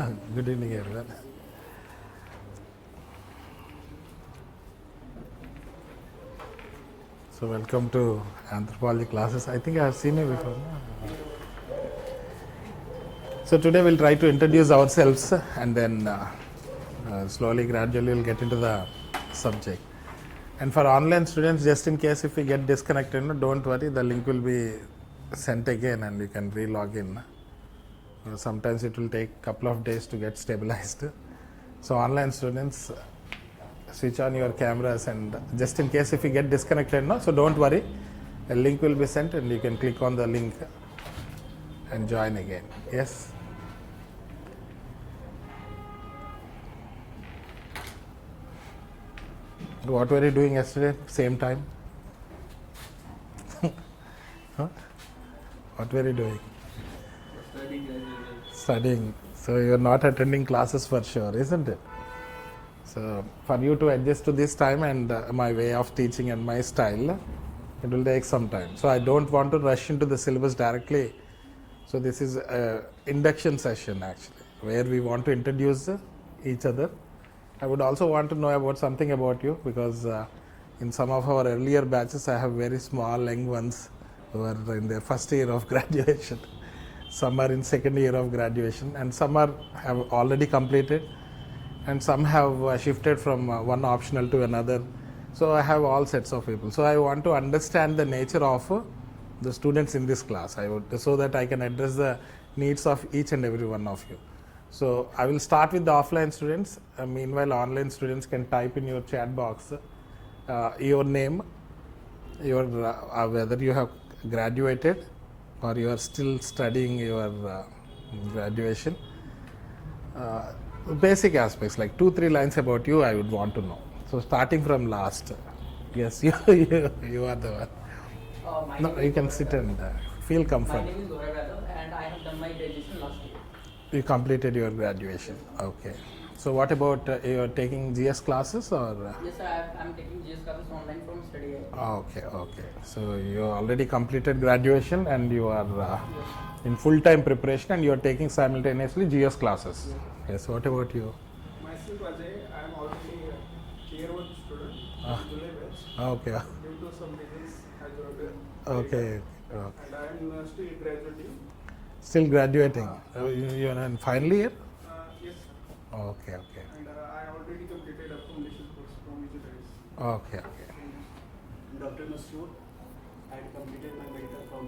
Good evening, everyone. So, welcome to anthropology classes. I think I have seen you before. No? So, today we'll try to introduce ourselves and then slowly, gradually, we'll get into the subject. And for online students, just in case if we get disconnected, no, don't worry, the link will be sent again and you can re-log in. Sometimes it will take a couple of days to get stabilized. So online students, switch on your cameras, and just in case if you get disconnected, no, so don't worry, a link will be sent and you can click on the link and join again. Yes. What were you doing yesterday? Same time? Huh? What were you doing? Studying. So you're not attending classes for sure, isn't it? So for you to adjust to this time and my way of teaching and my style, it will take some time. So I don't want to rush into the syllabus directly. So this is an induction session actually, where we want to introduce each other. I would also want to know about something about you, because in some of our earlier batches I have very small young ones who are in their first year of graduation. Some are in second year of graduation, and some have already completed, and some have shifted from one optional to another. So I have all sets of people. So I want to understand the nature of the students in this class, so that I can address the needs of each and every one of you. So I will start with the offline students. Meanwhile, online students can type in your chat box your name, your whether you have graduated or you are still studying your graduation. Basic aspects like 2-3 lines about you I would want to know. So starting from last. Yes, you are the one. No, you can sit and feel comfortable. My name is Gaurav and I have done my graduation last year. You completed your graduation. Okay. So what about you are taking GS classes or? Yes, I am taking GS classes online from Study. Okay. So you already completed graduation and you are in full-time preparation and you are taking simultaneously GS classes. Yes. What about you? Myself, Ajay, I am already a tier 1 student. July batch. Okay. Due to some reasons, I dropped it. Okay. And I am still graduating. Still graduating. You are in final year? Yes. Okay. And I already completed a foundation course from Vijetha. Okay. Dr. Masood, I had completed my medical from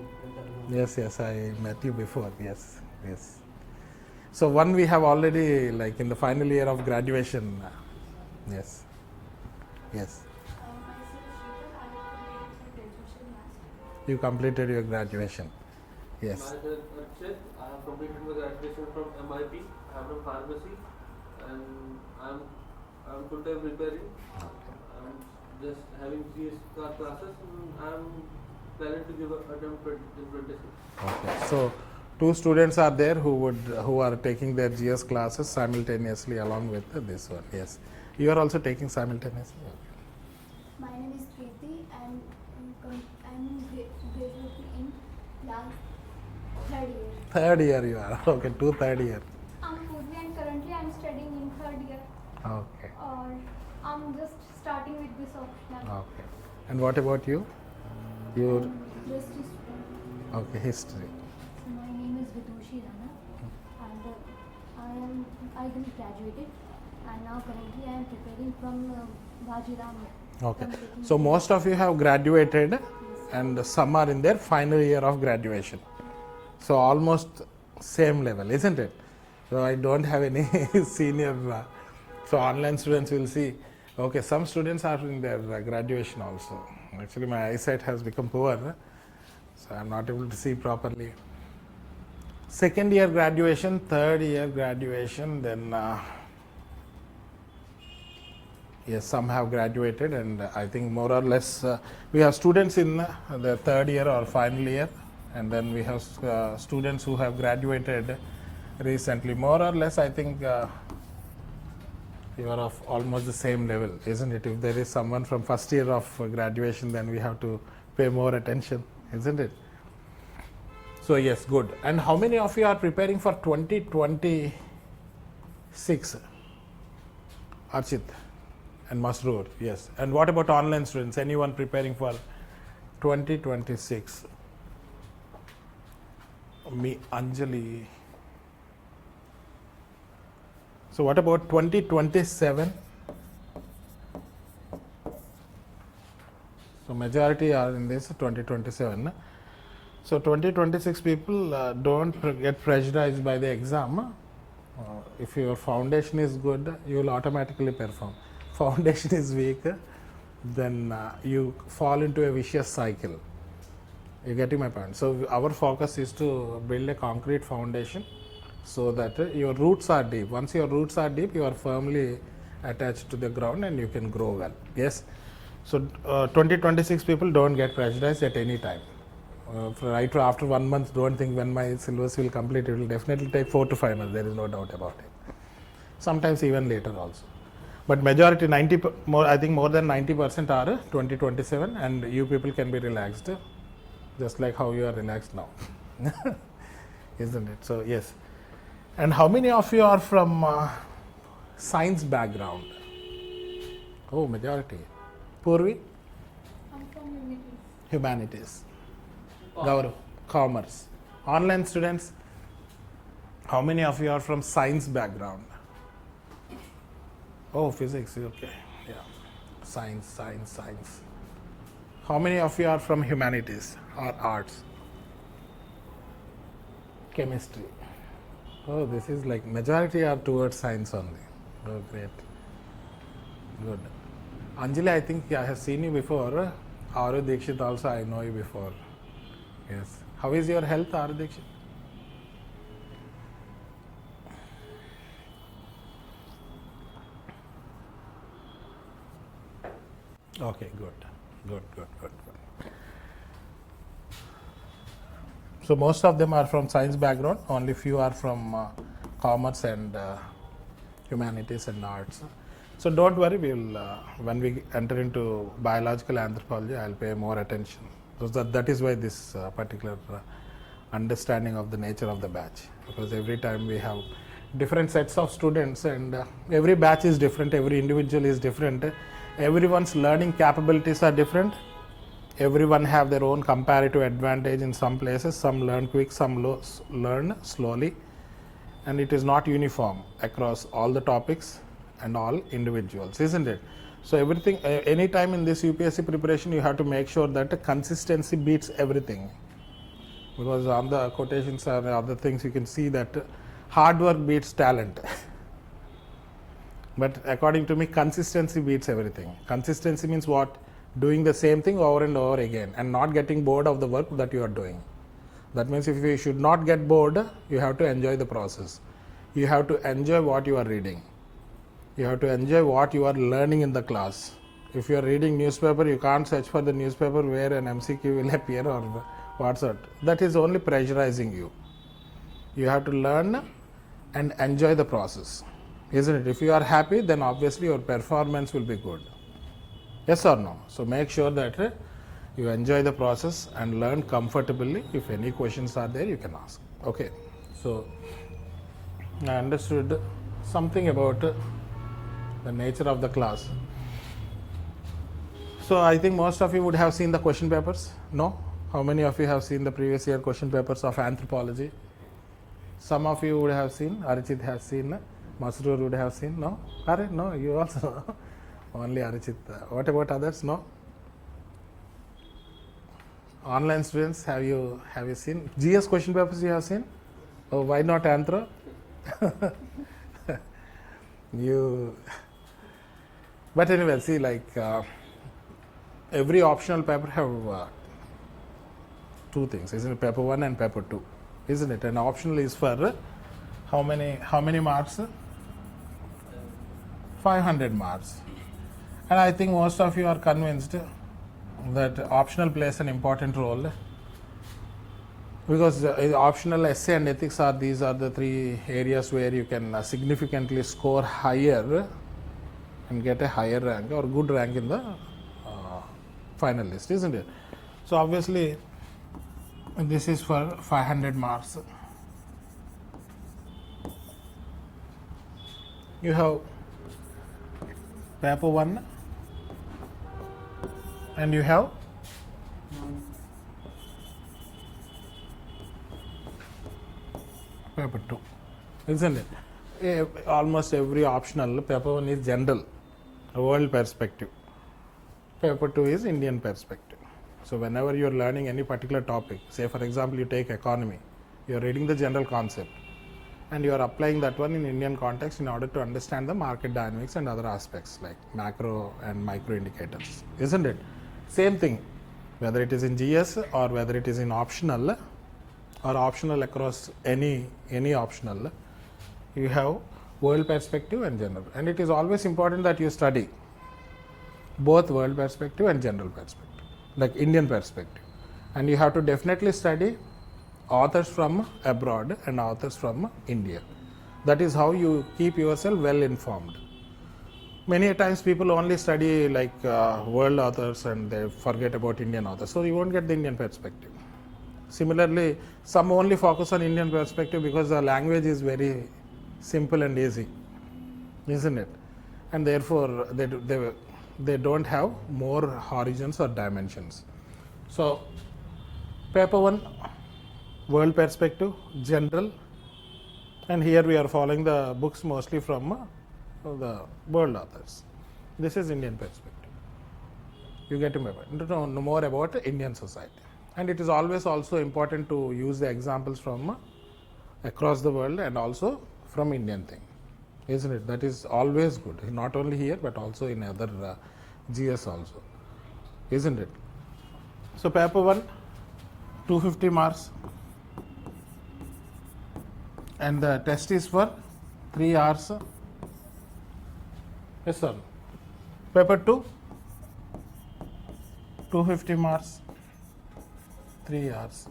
Yes, I met you before. Yes. So one we have already, like in the final year of graduation. Yes. You completed your graduation. Yes. Myself, Archit, I have completed my graduation from MIP. I am from pharmacy, and I am full-time preparing. I am just having GS classes, and I am planning to give an attempt in 26. Okay. So 2 students are there who are taking their GS classes simultaneously along with this one. Yes. You are also taking simultaneously. Okay. My name is Preeti and I'm graduating in last third year. Third year you are. Okay. 2 third year. I'm Purvi and currently I'm studying in third year. Okay. Or I'm just starting with this optional. Okay. And what about you? Your History student. okay, history. My name is Vijetha and I graduated and now currently I am preparing from Vajiram. Okay. So most of you have graduated and some are in their final year of graduation. So almost same level, isn't it? So I don't have any senior. So online students will see. Okay, some students are in their graduation also. Actually, my eyesight has become poor, so I am not able to see properly. Second year graduation, third year graduation, then yes, some have graduated, and I think more or less we have students in the third year or final year, and then we have students who have graduated recently. More or less, I think you are of almost the same level, isn't it? If there is someone from first year of graduation, then we have to pay more attention, isn't it? So yes, good. And how many of you are preparing for 2020 6. Archit and Masroor, yes. And what about online students? Anyone preparing for 2026? Me, Anjali. So what about 2027? So majority are in this 2027. So 2026 people don't get pressurized by the exam. If your foundation is good, you will automatically perform. Foundation is weak, then you fall into a vicious cycle. You getting my point? So our focus is to build a concrete foundation so that your roots are deep. Once your roots are deep, you are firmly attached to the ground and you can grow well. Yes. So 2026 people don't get pressurized at any time. Right after 1 month, don't think when my syllabus will complete. It will definitely take 4 to 5 months. There is no doubt about it. Sometimes even later also. But majority, I think more than 90% are 2027, and you people can be relaxed, just like how you are relaxed now, isn't it? So yes. And how many of you are from science background? Oh, majority. Purvi? I'm from humanities. Humanities. Gaurav? Commerce. Online students? How many of you are from science background? Oh, physics, okay. Yeah. Science. How many of you are from humanities or arts? Chemistry. Oh, this is like majority are towards science only. Oh, great. Good. Anjali, I think I have seen you before. Aru Dikshit also, I know you before. Yes. How is your health, Aru Dikshit? Okay, good. So most of them are from science background, only few are from commerce and humanities and arts. So don't worry, we will when we enter into biological anthropology, I'll pay more attention. So that is why this particular understanding of the nature of the batch, because every time we have different sets of students and every batch is different, every individual is different, everyone's learning capabilities are different, everyone have their own comparative advantage in some places, some learn quick, some learn slowly, and it is not uniform across all the topics and all individuals, isn't it? So everything, any time in this UPSC preparation, you have to make sure that consistency beats everything, because on the quotations and other things you can see that hard work beats talent. But according to me, consistency beats everything. Consistency means what? Doing the same thing over and over again and not getting bored of the work that you are doing. That means if you should not get bored, you have to enjoy the process. You have to enjoy what you are reading. You have to enjoy what you are learning in the class. If you are reading newspaper, you can't search for the newspaper where an MCQ will appear or what's that. That is only pressurizing you. You have to learn and enjoy the process, isn't it? If you are happy, then obviously your performance will be good. Yes or no? So make sure that you enjoy the process and learn comfortably. If any questions are there, you can ask. Okay. So I understood something about the nature of the class. So I think most of you would have seen the question papers. No? How many of you have seen the previous year question papers of anthropology? Some of you would have seen. Arichit has seen. Masroor would have seen. No? Are no, you also. Only Arichit. What about others? No? Online students, have you seen? GS question papers you have seen? Oh, why not Anthro? But anyway, see, like every optional paper have two things, isn't it? Paper 1 and paper 2, isn't it? And optional is for how many marks? 500 marks. And I think most of you are convinced that optional plays an important role, because optional essay and ethics these are the three areas where you can significantly score higher and get a higher rank or good rank in the final list, isn't it? So obviously this is for 500 marks. you have paper 1 and you have paper 2, isn't it? Almost every optional, paper 1 is general, world perspective. Paper 2 is Indian perspective. So whenever you are learning any particular topic, say for example you take economy, you are reading the general concept and you are applying that one in Indian context in order to understand the market dynamics and other aspects like macro and micro indicators, isn't it? Same thing, whether it is in GS or whether it is in optional or optional across any optional, you have world perspective and general. And it is always important that you study both world perspective and general perspective, like Indian perspective. And you have to definitely study authors from abroad and authors from India. That is how you keep yourself well informed. Many times people only study like world authors and they forget about Indian authors, so you won't get the Indian perspective. Similarly, some only focus on Indian perspective because the language is very simple and easy, isn't it? And therefore they don't have more horizons or dimensions. So paper 1, world perspective, general, and here we are following the books mostly from the world authors. This is Indian perspective. You get to know more about Indian society. And it is always also important to use the examples from across the world and also from Indian thing, isn't it? That is always good, not only here but also in other GS also, isn't it? So paper 1, 250 marks, and the test is for 3 hours. Yes sir. Paper 2, 250 marks, 3 hours.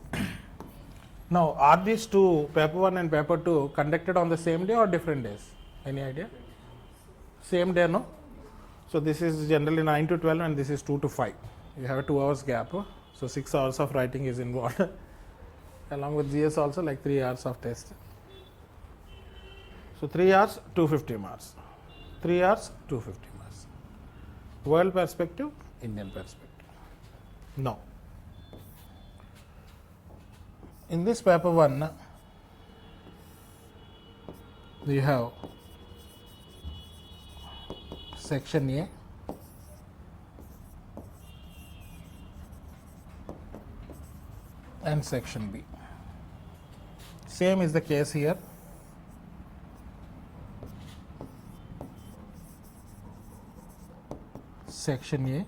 Now, are these two, paper 1 and paper 2, conducted on the same day or different days? Any idea? Same day, no? So this is generally 9 to 12 and this is 2 to 5. You have a 2 hours gap. So 6 hours of writing is involved. Along with GS also like 3 hours of test. So 3 hours, 250 marks. 3 hours, 250 marks. World perspective, Indian perspective. Now, in this paper 1, you have section A, and section B. Same is the case here. Section A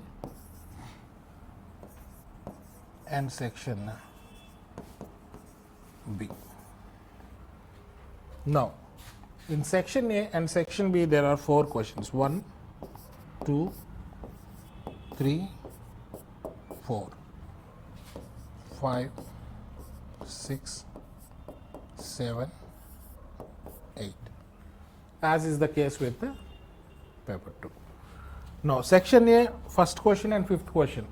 and section B. Now, in section A and section B, there are 4 questions. 1, 2, 3, 4, 5, 6, 7, 8, as is the case with the paper 2. Now, section A, first question and fifth question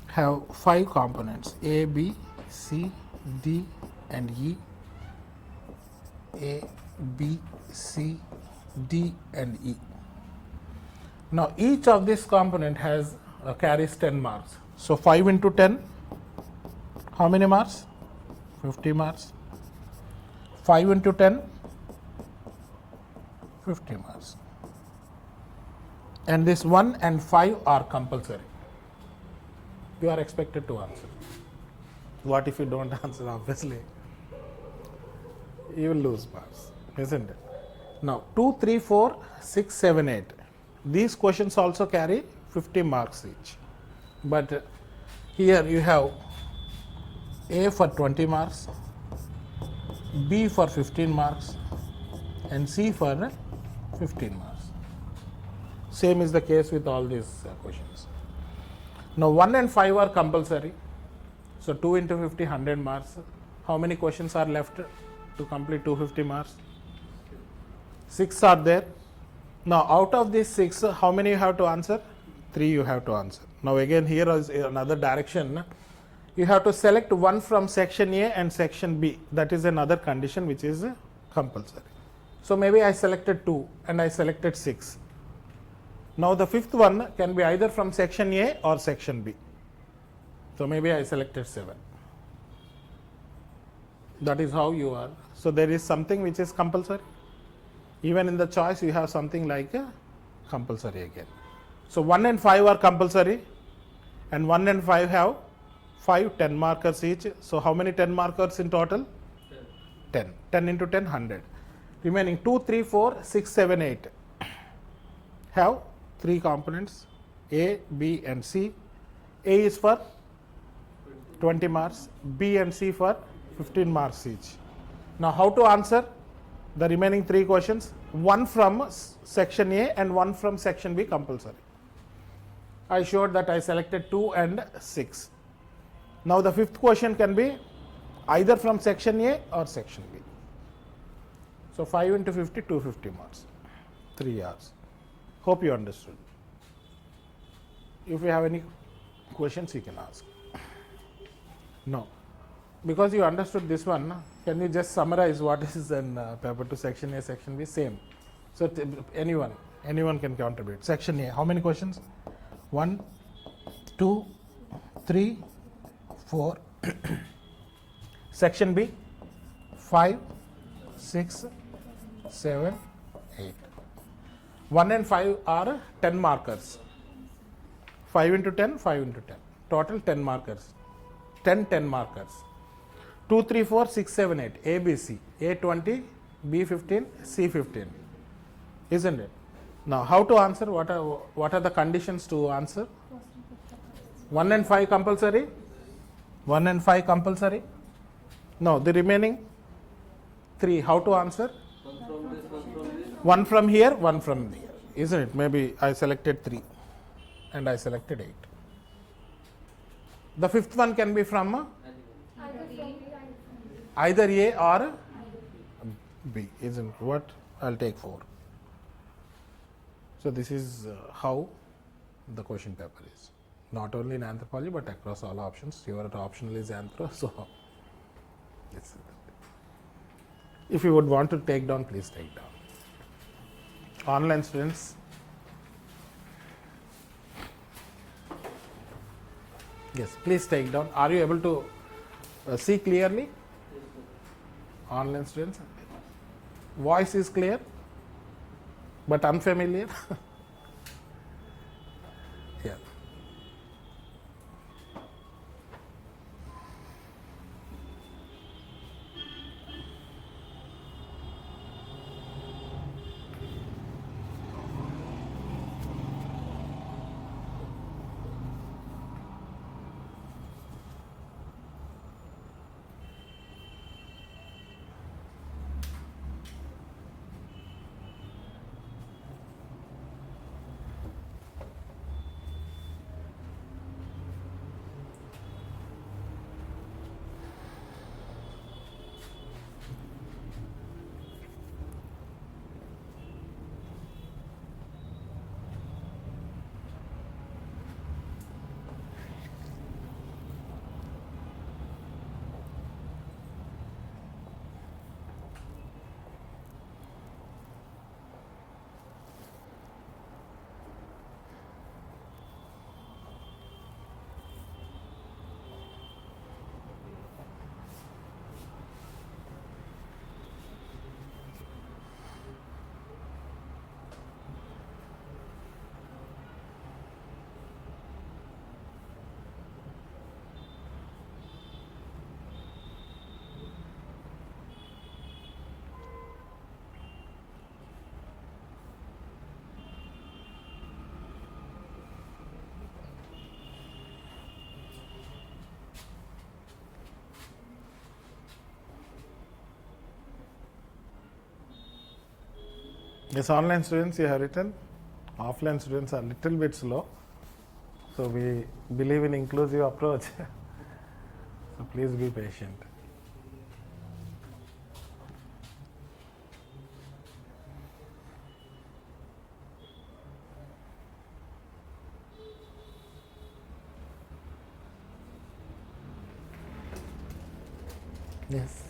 have 5 components: A, B, C, D, and E. A, B, C, D, and E. Now, each of this component has carries 10 marks. So 5 into 10, how many marks? 50 marks. 5 into 10, 50 marks. And this 1 and 5 are compulsory. You are expected to answer. What if you don't answer? Obviously, you will lose marks, isn't it? Now, 2, 3, 4, 6, 7, 8. These questions also carry 50 marks each. But here you have A for 20 marks, B for 15 marks, and C for 15 marks. Same is the case with all these questions. Now, 1 and 5 are compulsory. So 2 into 50, 100 marks. How many questions are left to complete 250 marks? 6 are there. Now, out of these 6, how many you have to answer? 3 you have to answer. Now, again here is another direction. You have to select one from section A and section B. That is another condition which is compulsory. So maybe I selected 2 and I selected 6. Now the fifth one can be either from section A or section B. So maybe I selected 7. That is how you are. So there is something which is compulsory. Even in the choice you have something like a compulsory again. So 1 and 5 are compulsory, and 1 and 5 have 5 10 markers each. So how many 10 markers in total? 10. 10 into 10, 100. Remaining 2, 3, 4, 6, 7, 8 have 3 components, A, B and C. A is for 20 marks, B and C for 15 marks each. Now how to answer the remaining 3 questions? 1 from section A and 1 from section B compulsory. I showed that I selected 2 and 6. Now the fifth question can be either from section A or section B. So 5 into 50, 250 marks, 3 hours. Hope you understood. If you have any questions, you can ask. No. Because you understood this one, can you just summarize what is in paper 2, section A, section B? Same. So anyone can contribute. Section A, how many questions? 1, 2, 3, 4. Section B, 5, 6, 7, 8. 1 and 5 are 10 markers. 5 into 10, 5 into 10. Total 10 markers. 10 markers. 2, 3, 4, 6, 7, 8. A, B, C. A 20, B 15, C 15. Isn't it? Now how to answer? What are the conditions to answer? 1 and 5 compulsory? 1 and 5 compulsory? No, the remaining 3, how to answer? One from this, one from this. 1 from here, 1 from here. Isn't it? Maybe I selected 3 and I selected 8. The fifth one can be from either A or B. Isn't it? What? I'll take 4. So this is how the question paper is. Not only in anthropology but across all options. Your optional is anthro, so it's, if you would want to take down, please take down. Online students, yes, please take down. Are you able to see clearly? Online students, voice is clear but unfamiliar. Yeah. Yes, online students you have written. Offline students are little bit slow. So we believe in inclusive approach. So please be patient. Yes.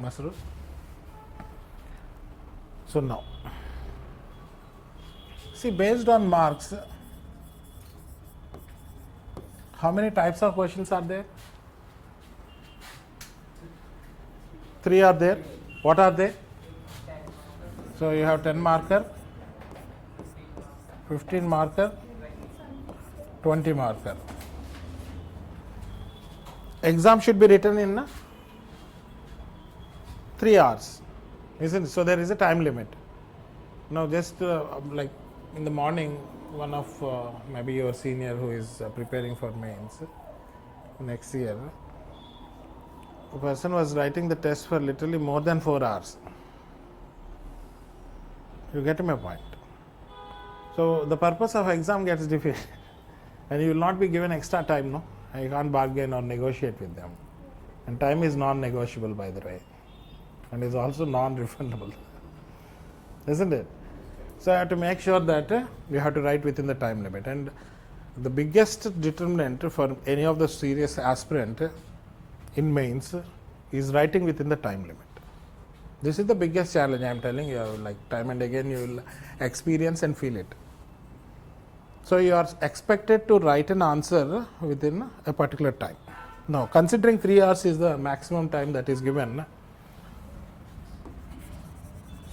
Masru? So now, see, based on marks, how many types of questions are there? 3 are there. What are they? So you have 10 marker, 15 marker, 20 marker. Exam should be written in 3 hours, isn't it? So there is a time limit. Now just like in the morning, one of maybe your senior who is preparing for mains next year, a person was writing the test for literally more than 4 hours. You get my point? So the purpose of exam gets defeated and you will not be given extra time, no? You can't bargain or negotiate with them. And time is non-negotiable, by the way, and is also non-refundable, isn't it? So I have to make sure that you have to write within the time limit. And the biggest determinant for any of the serious aspirant in mains is writing within the time limit. This is the biggest challenge, I am telling you, like time and again you will experience and feel it. So you are expected to write an answer within a particular time. Now, considering 3 hours is the maximum time that is given,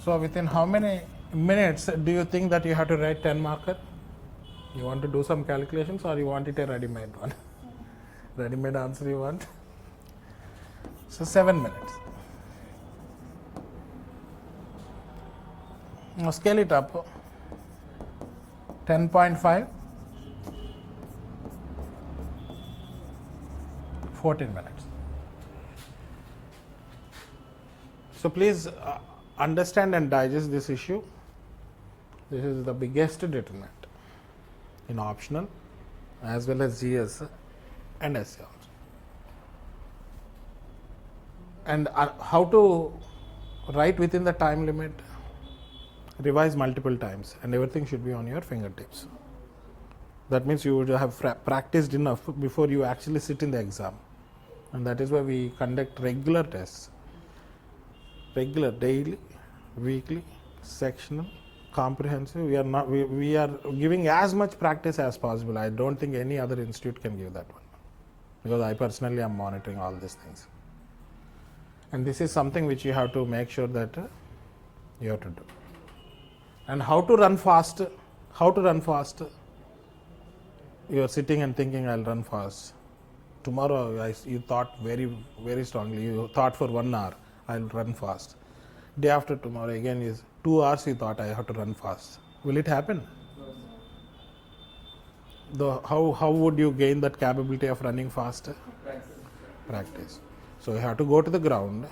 so within how many minutes do you think that you have to write 10 marker? You want to do some calculations or you want it a ready-made one? Ready-made answer you want? So 7 minutes. Now scale it up. 10.5, 14 minutes. So please understand and digest this issue. This is the biggest determinant in optional as well as GS and SC also. And how to write within the time limit? Revise multiple times and everything should be on your fingertips. That means you would have practiced enough before you actually sit in the exam. And that is why we conduct regular tests. Regular, daily, weekly, sectional, comprehensive. We are giving as much practice as possible. I don't think any other institute can give that one, because I personally am monitoring all these things. And this is something which you have to make sure that you have to do. And how to run fast? How to run fast? You are sitting and thinking, I'll run fast. Tomorrow you thought very, very strongly. You thought for 1 hour, I'll run fast. Day after tomorrow again is 2 hours you thought I have to run fast. Will it happen? How would you gain that capability of running fast? Practice. So you have to go to the ground,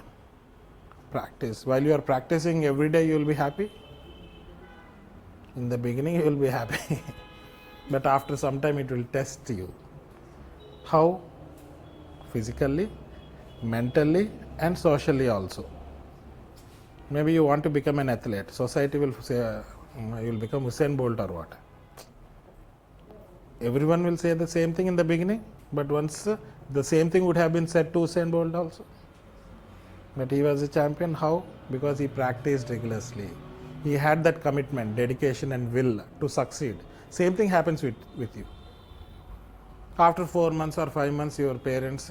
practice. While you are practicing every day, you will be happy. In the beginning, you will be happy, but after some time, it will test you. How? Physically, mentally, and socially also. Maybe you want to become an athlete. Society will say you will become Usain Bolt or what. Everyone will say the same thing in the beginning, but once the same thing would have been said to Usain Bolt also. But he was a champion. How? Because he practiced rigorously. He had that commitment, dedication and will to succeed. Same thing happens with you. After 4 months or 5 months, your parents,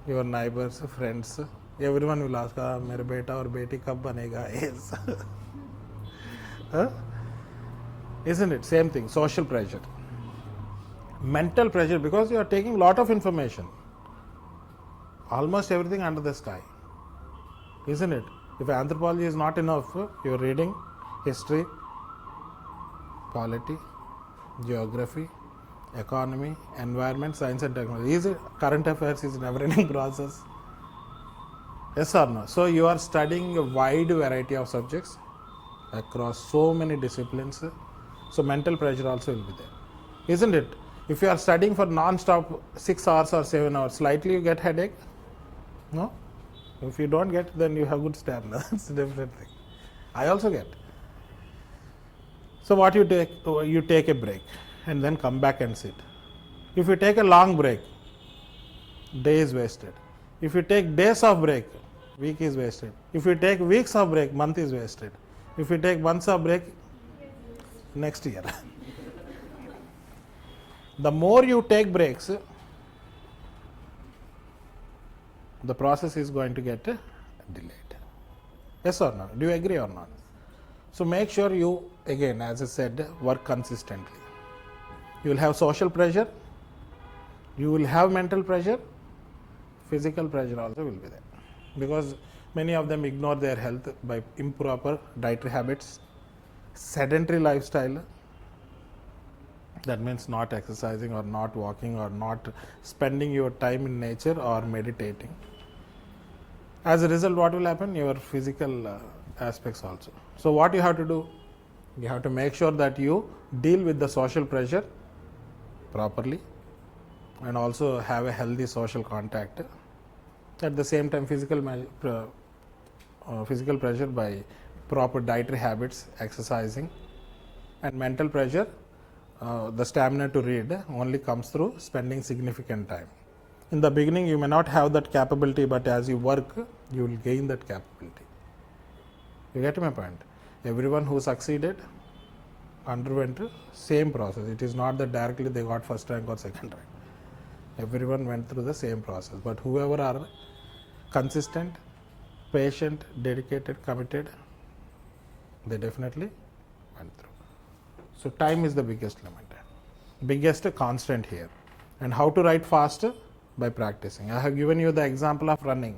your neighbors, friends, everyone will ask, "Mera beta or beti kab banega?" Yes. Huh? Isn't it? Same thing, social pressure. Mental pressure, because you are taking lot of information. Almost everything under the sky. Isn't it? If anthropology is not enough, you are reading history, polity, geography, economy, environment, science and technology. Current affairs is a never-ending process. Yes or no? So you are studying a wide variety of subjects across so many disciplines. So mental pressure also will be there. Isn't it? If you are studying for non-stop 6 hours or 7 hours, slightly you get headache. No? If you don't get, then you have good stamina. That's a different thing. I also get. So what you take a break and then come back and sit. If you take a long break, day is wasted. If you take days of break, Week is wasted. If you take weeks of break, month is wasted. If you take months of break, next year. The more you take breaks, the process is going to get delayed. Yes or no? Do you agree or not? So make sure you, again, as I said, work consistently. You will have social pressure, you will have mental pressure, physical pressure also will be there. Because many of them ignore their health by improper dietary habits, sedentary lifestyle. That means not exercising or not walking or not spending your time in nature or meditating. As a result, what will happen? Your physical aspects also. So what you have to do? You have to make sure that you deal with the social pressure properly and also have a healthy social contact. At the same time, physical pressure by proper dietary habits, exercising, and mental pressure, the stamina to read only comes through spending significant time. In the beginning, you may not have that capability, but as you work, you will gain that capability. You get my point? Everyone who succeeded underwent same process. It is not that directly they got first rank or second rank. Everyone went through the same process. But whoever are consistent, patient, dedicated, committed, they definitely went through. So time is the biggest limit, biggest constant here. And how to write faster? By practicing. I have given you the example of running.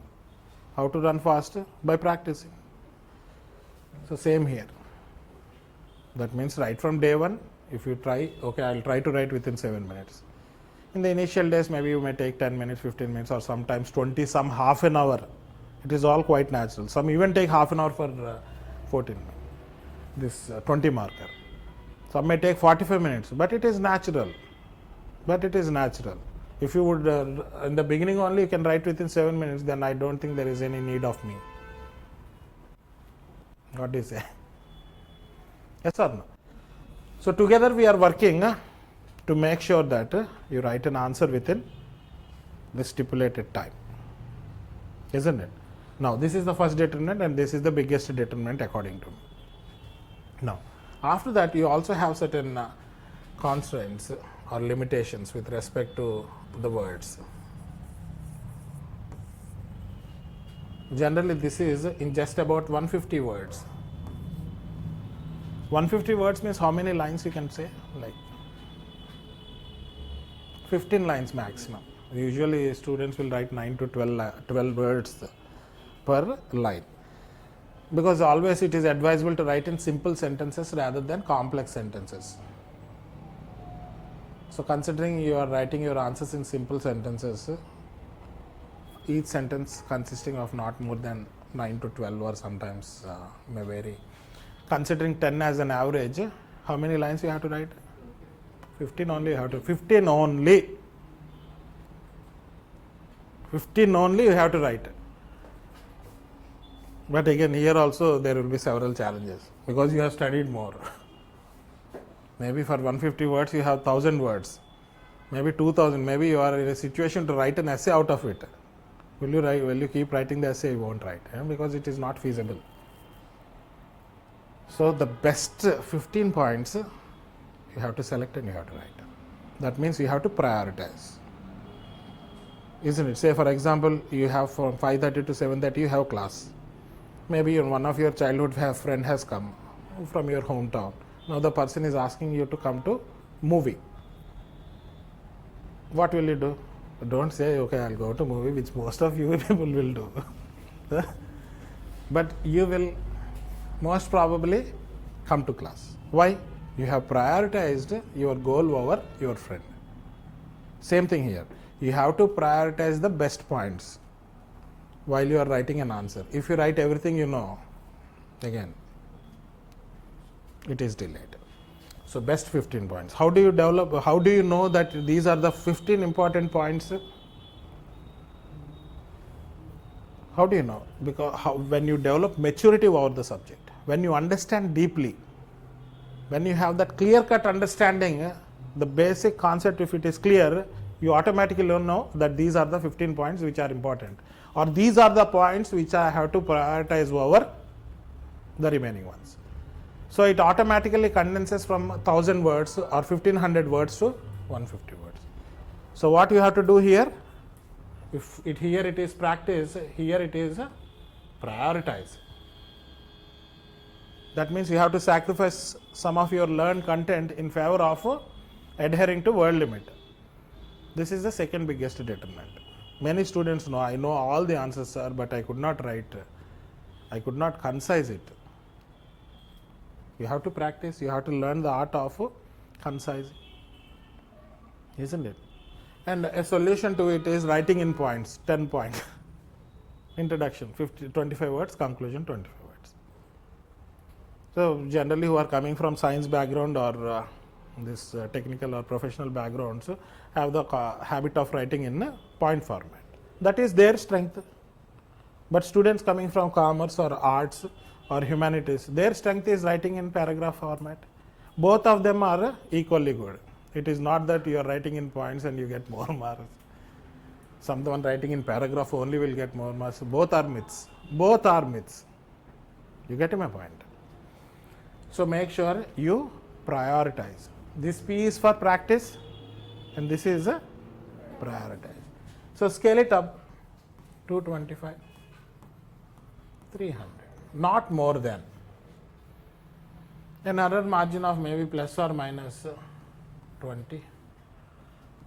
How to run faster? By practicing. So same here. That means right from day one, if you try, okay, I will try to write within 7 minutes. In the initial days, maybe you may take 10 minutes, 15 minutes, or sometimes 20, some half an hour. It is all quite natural. Some even take half an hour for 14 minutes. This 20 marker. Some may take 45 minutes, but it is natural. If you would, in the beginning only you can write within 7 minutes, then I don't think there is any need of me. What do you say? Yes or no? So together we are working to make sure that you write an answer within the stipulated time. Isn't it? Now this is the first determinant and this is the biggest determinant according to me. Now after that you also have certain constraints or limitations with respect to the words. Generally this is in just about 150 words. 150 words means how many lines you can say? Like 15 lines maximum. Usually students will write 9 to 12 words per line. Because always it is advisable to write in simple sentences rather than complex sentences. So considering you are writing your answers in simple sentences, each sentence consisting of not more than 9 to 12 or sometimes may vary. Considering 10 as an average, how many lines you have to write? 15 only you have to, 15 only. 15 only you have to write. But again here also there will be several challenges because you have studied more. Maybe for 150 words you have 1000 words, maybe 2000, maybe you are in a situation to write an essay out of it. Will you keep writing the essay? You won't write because it is not feasible. So the best 15 points you have to select and you have to write. That means you have to prioritize. Isn't it? Say for example, you have from 5:30 to 7:30 you have class. Maybe one of your childhood friend has come from your hometown. Now the person is asking you to come to movie. What will you do? Don't say, okay, I'll go to movie, which most of you people will do. But you will most probably come to class. Why? You have prioritized your goal over your friend. Same thing here. You have to prioritize the best points while you are writing an answer. If you write everything you know, again, it is delayed. So best 15 points. How do you develop, how do you know that these are the 15 important points? How do you know? Because when you develop maturity over the subject, when you understand deeply, when you have that clear-cut understanding, the basic concept, if it is clear, you automatically know that these are the 15 points which are important. or these are the points which I have to prioritize over the remaining ones. So it automatically condenses from 1000 words or 1500 words to 150 words. So what you have to do here, if it here it is practice, here it is prioritize. That means you have to sacrifice some of your learned content in favor of adhering to word limit. This is the second biggest determinant. Many students know, I know all the answers, sir, but I could not write, I could not concise it. You have to practice, you have to learn the art of concising, isn't it? And a solution to it is writing in points, 10 points. Introduction, 25 words, conclusion, 25 words. So generally who are coming from science background or this technical or professional backgrounds have the habit of writing in point format. That is their strength. But students coming from commerce or arts or humanities, their strength is writing in paragraph format. Both of them are equally good. It is not that you are writing in points and you get more marks. Someone writing in paragraph only will get more marks. Both are myths. Both are myths. You get my point? So make sure you prioritize. This P is for practice and this is a prioritize. So scale it up, 225, 300, not more than. Another margin of maybe plus or minus 20,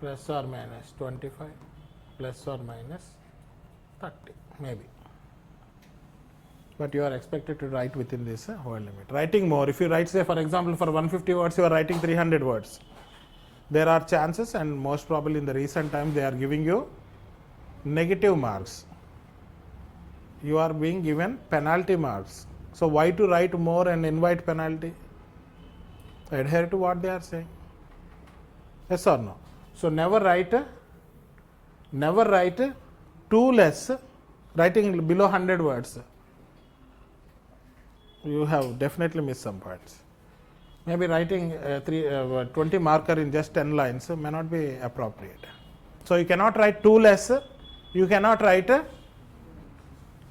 plus or minus 25, plus or minus 30, maybe. But you are expected to write within this word limit. Writing more, if you write, say for example, for 150 words, you are writing 300 words. There are chances, and most probably in the recent time, they are giving you negative marks. You are being given penalty marks. So why to write more and invite penalty? Adhere to what they are saying. Yes or no? So never write too less, writing below 100 words. You have definitely missed some points. Maybe writing 20 marker in just 10 lines may not be appropriate. So you cannot write too less, you cannot write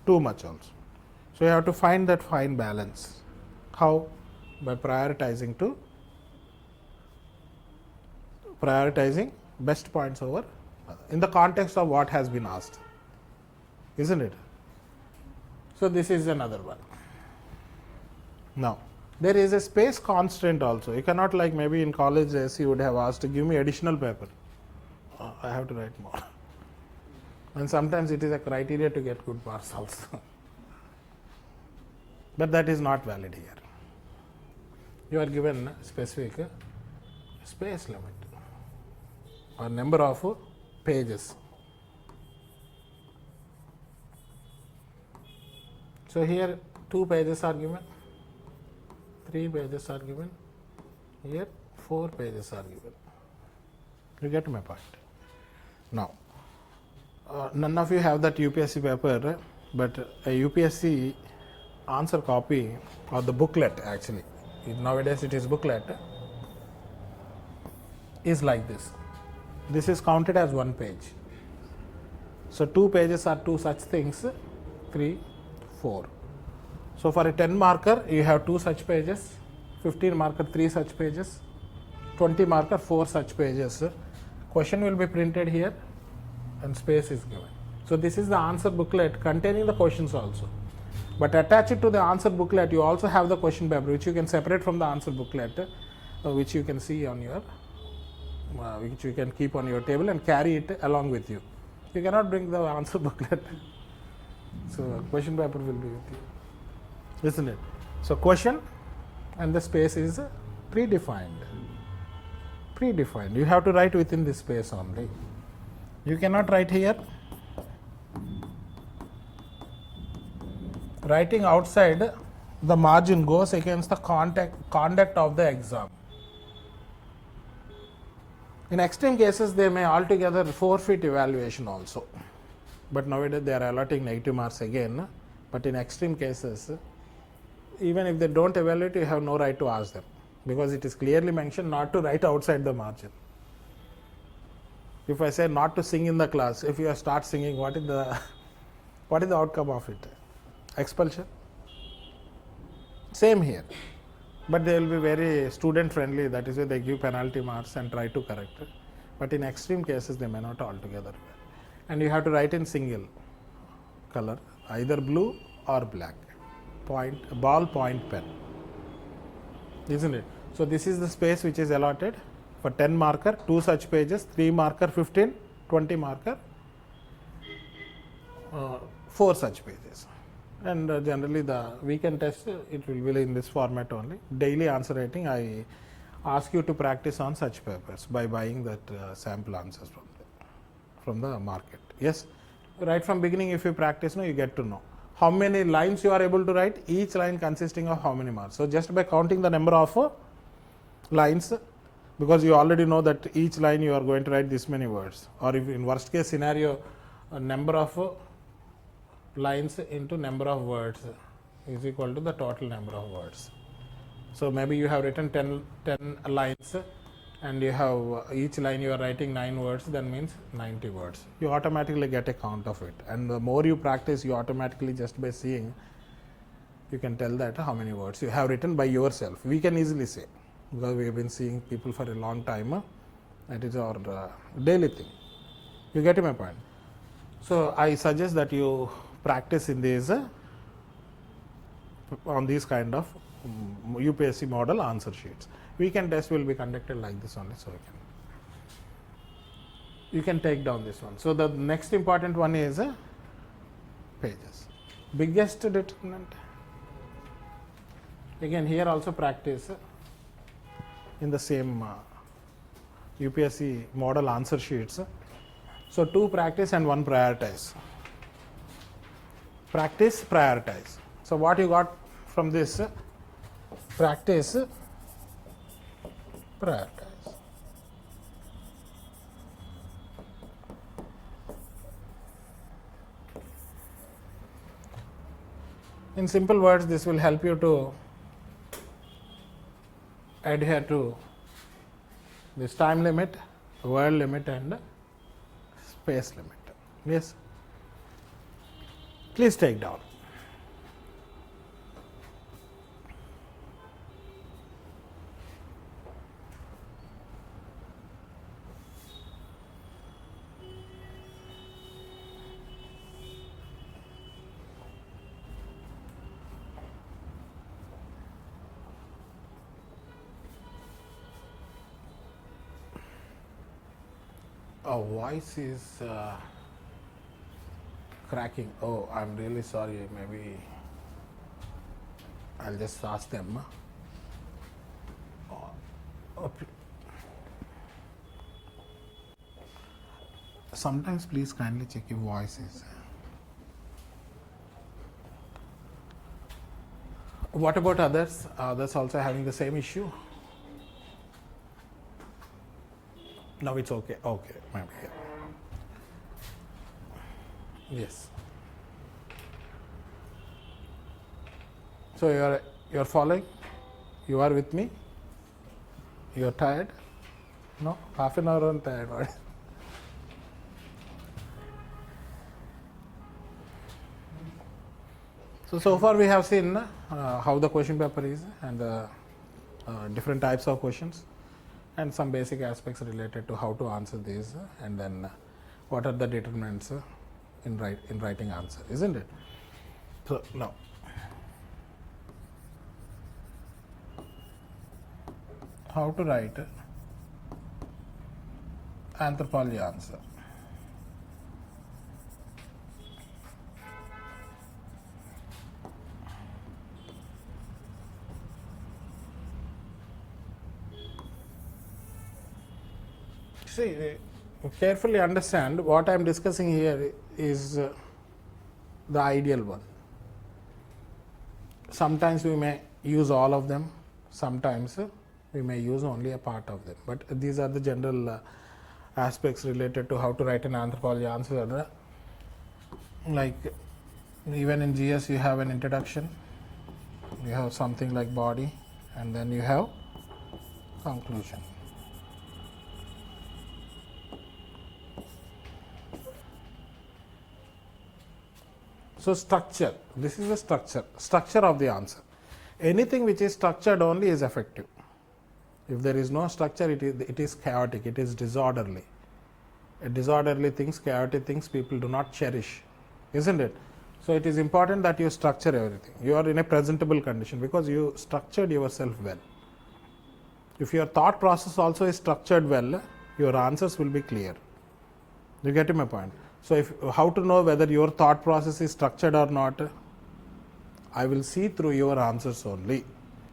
too much also. So you have to find that fine balance. How? By prioritizing best points over in the context of what has been asked, isn't it? So this is another one. Now there is a space constraint also. You cannot, like maybe in college days you would have asked to give me additional paper. I have to write more. And sometimes it is a criteria to get good marks also. But that is not valid here. You are given specific space limit or number of pages. So here 2 pages are given, 3 pages are given, here 4 pages are given. You get my point. Now, none of you have that UPSC paper, but a UPSC answer copy or the booklet, actually, nowadays it is booklet, is like this. This is counted as 1 page. So 2 pages are 2 such things, 3, 4. So for a 10 marker, you have 2 such pages, 15 marker 3 such pages, 20 marker 4 such pages. Question will be printed here and space is given. So this is the answer booklet containing the questions also. But attached to the answer booklet, you also have the question paper, which you can separate from the answer booklet, which you can see on your, which you can keep on your table and carry it along with you. You cannot bring the answer booklet. So question paper will be with you, isn't it? So question and the space is predefined. Predefined. You have to write within this space only. You cannot write here. Writing outside the margin goes against the conduct of the exam. In extreme cases, they may altogether forfeit evaluation also. But nowadays they are allotting negative marks again. But in extreme cases, even if they don't evaluate, you have no right to ask them, because it is clearly mentioned not to write outside the margin. If I say not to sing in the class, if you start singing, what is the What is the outcome of it? Expulsion. Same here, but they will be very student friendly. That is why they give penalty marks and try to correct it. But in extreme cases, they may not altogether. And you have to write in single color, either blue or black. Ball point pen, isn't it? So this is the space which is allotted for 10 marker, 2 such pages, 3 marker 15, 20 marker, 4 such pages. And generally the weekend test, it will be in this format only. Daily answer writing, I ask you to practice on such papers by buying that sample answers from the market. Yes, right from beginning if you practice, you get to know how many lines you are able to write, each line consisting of how many marks. So just by counting the number of lines, because you already know that each line you are going to write this many words, or if in worst case scenario, a number of lines into number of words is equal to the total number of words. So maybe you have written 10 lines and you have each line you are writing 9 words, then means 90 words. You automatically get a count of it, and the more you practice, you automatically, just by seeing, you can tell that how many words you have written by yourself. We can easily say, because we have been seeing people for a long time. That is our daily thing. You get my point? So I suggest that you practice in these on these kind of UPSC model answer sheets. Weekend test will be conducted like this only, so you can take down this one. So the next important one is pages. Biggest determinant. Again here also practice in the same UPSC model answer sheets. So 2 practice and 1 prioritize. Practice, prioritize. So what you got from this? Practice, prioritize. In simple words, this will help you to adhere to this time limit, word limit, and space limit. Yes. Please take down. Oh, voice is cracking. Oh, I'm really sorry. Maybe I'll just ask them. Sometimes please kindly check your voices. What about others? Others also having the same issue? Now it's okay. Okay, maybe. Yeah. Yes. So you are following? You are with me? You are tired? No? Half an hour on tired. Right? So far we have seen how the question paper is, and the different types of questions, and some basic aspects related to how to answer these, and then what are the determinants in writing answer, isn't it? So now, how to write anthropology answer. See, carefully understand what I am discussing here is the ideal one. Sometimes we may use all of them, sometimes we may use only a part of them, but these are the general aspects related to how to write an anthropology answer. Like even in GS you have an introduction, you have something like body, and then you have conclusion. So structure, this is the structure of the answer. Anything which is structured only is effective. If there is no structure, it is chaotic, it is disorderly. Disorderly things, chaotic things, people do not cherish, isn't it? So it is important that you structure everything. You are in a presentable condition because you structured yourself well. If your thought process also is structured well, your answers will be clear. You get my point? So how to know whether your thought process is structured or not? I will see through your answers only.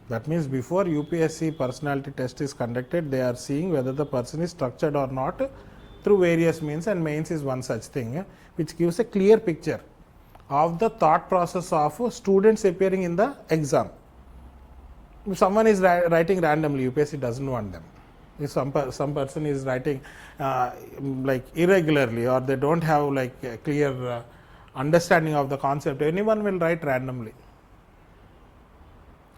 That means before UPSC personality test is conducted, they are seeing whether the person is structured or not through various means, and mains is one such thing which gives a clear picture of the thought process of students appearing in the exam. If someone is writing randomly, UPSC doesn't want them. If some person is writing like irregularly, or they don't have like a clear understanding of the concept, anyone will write randomly.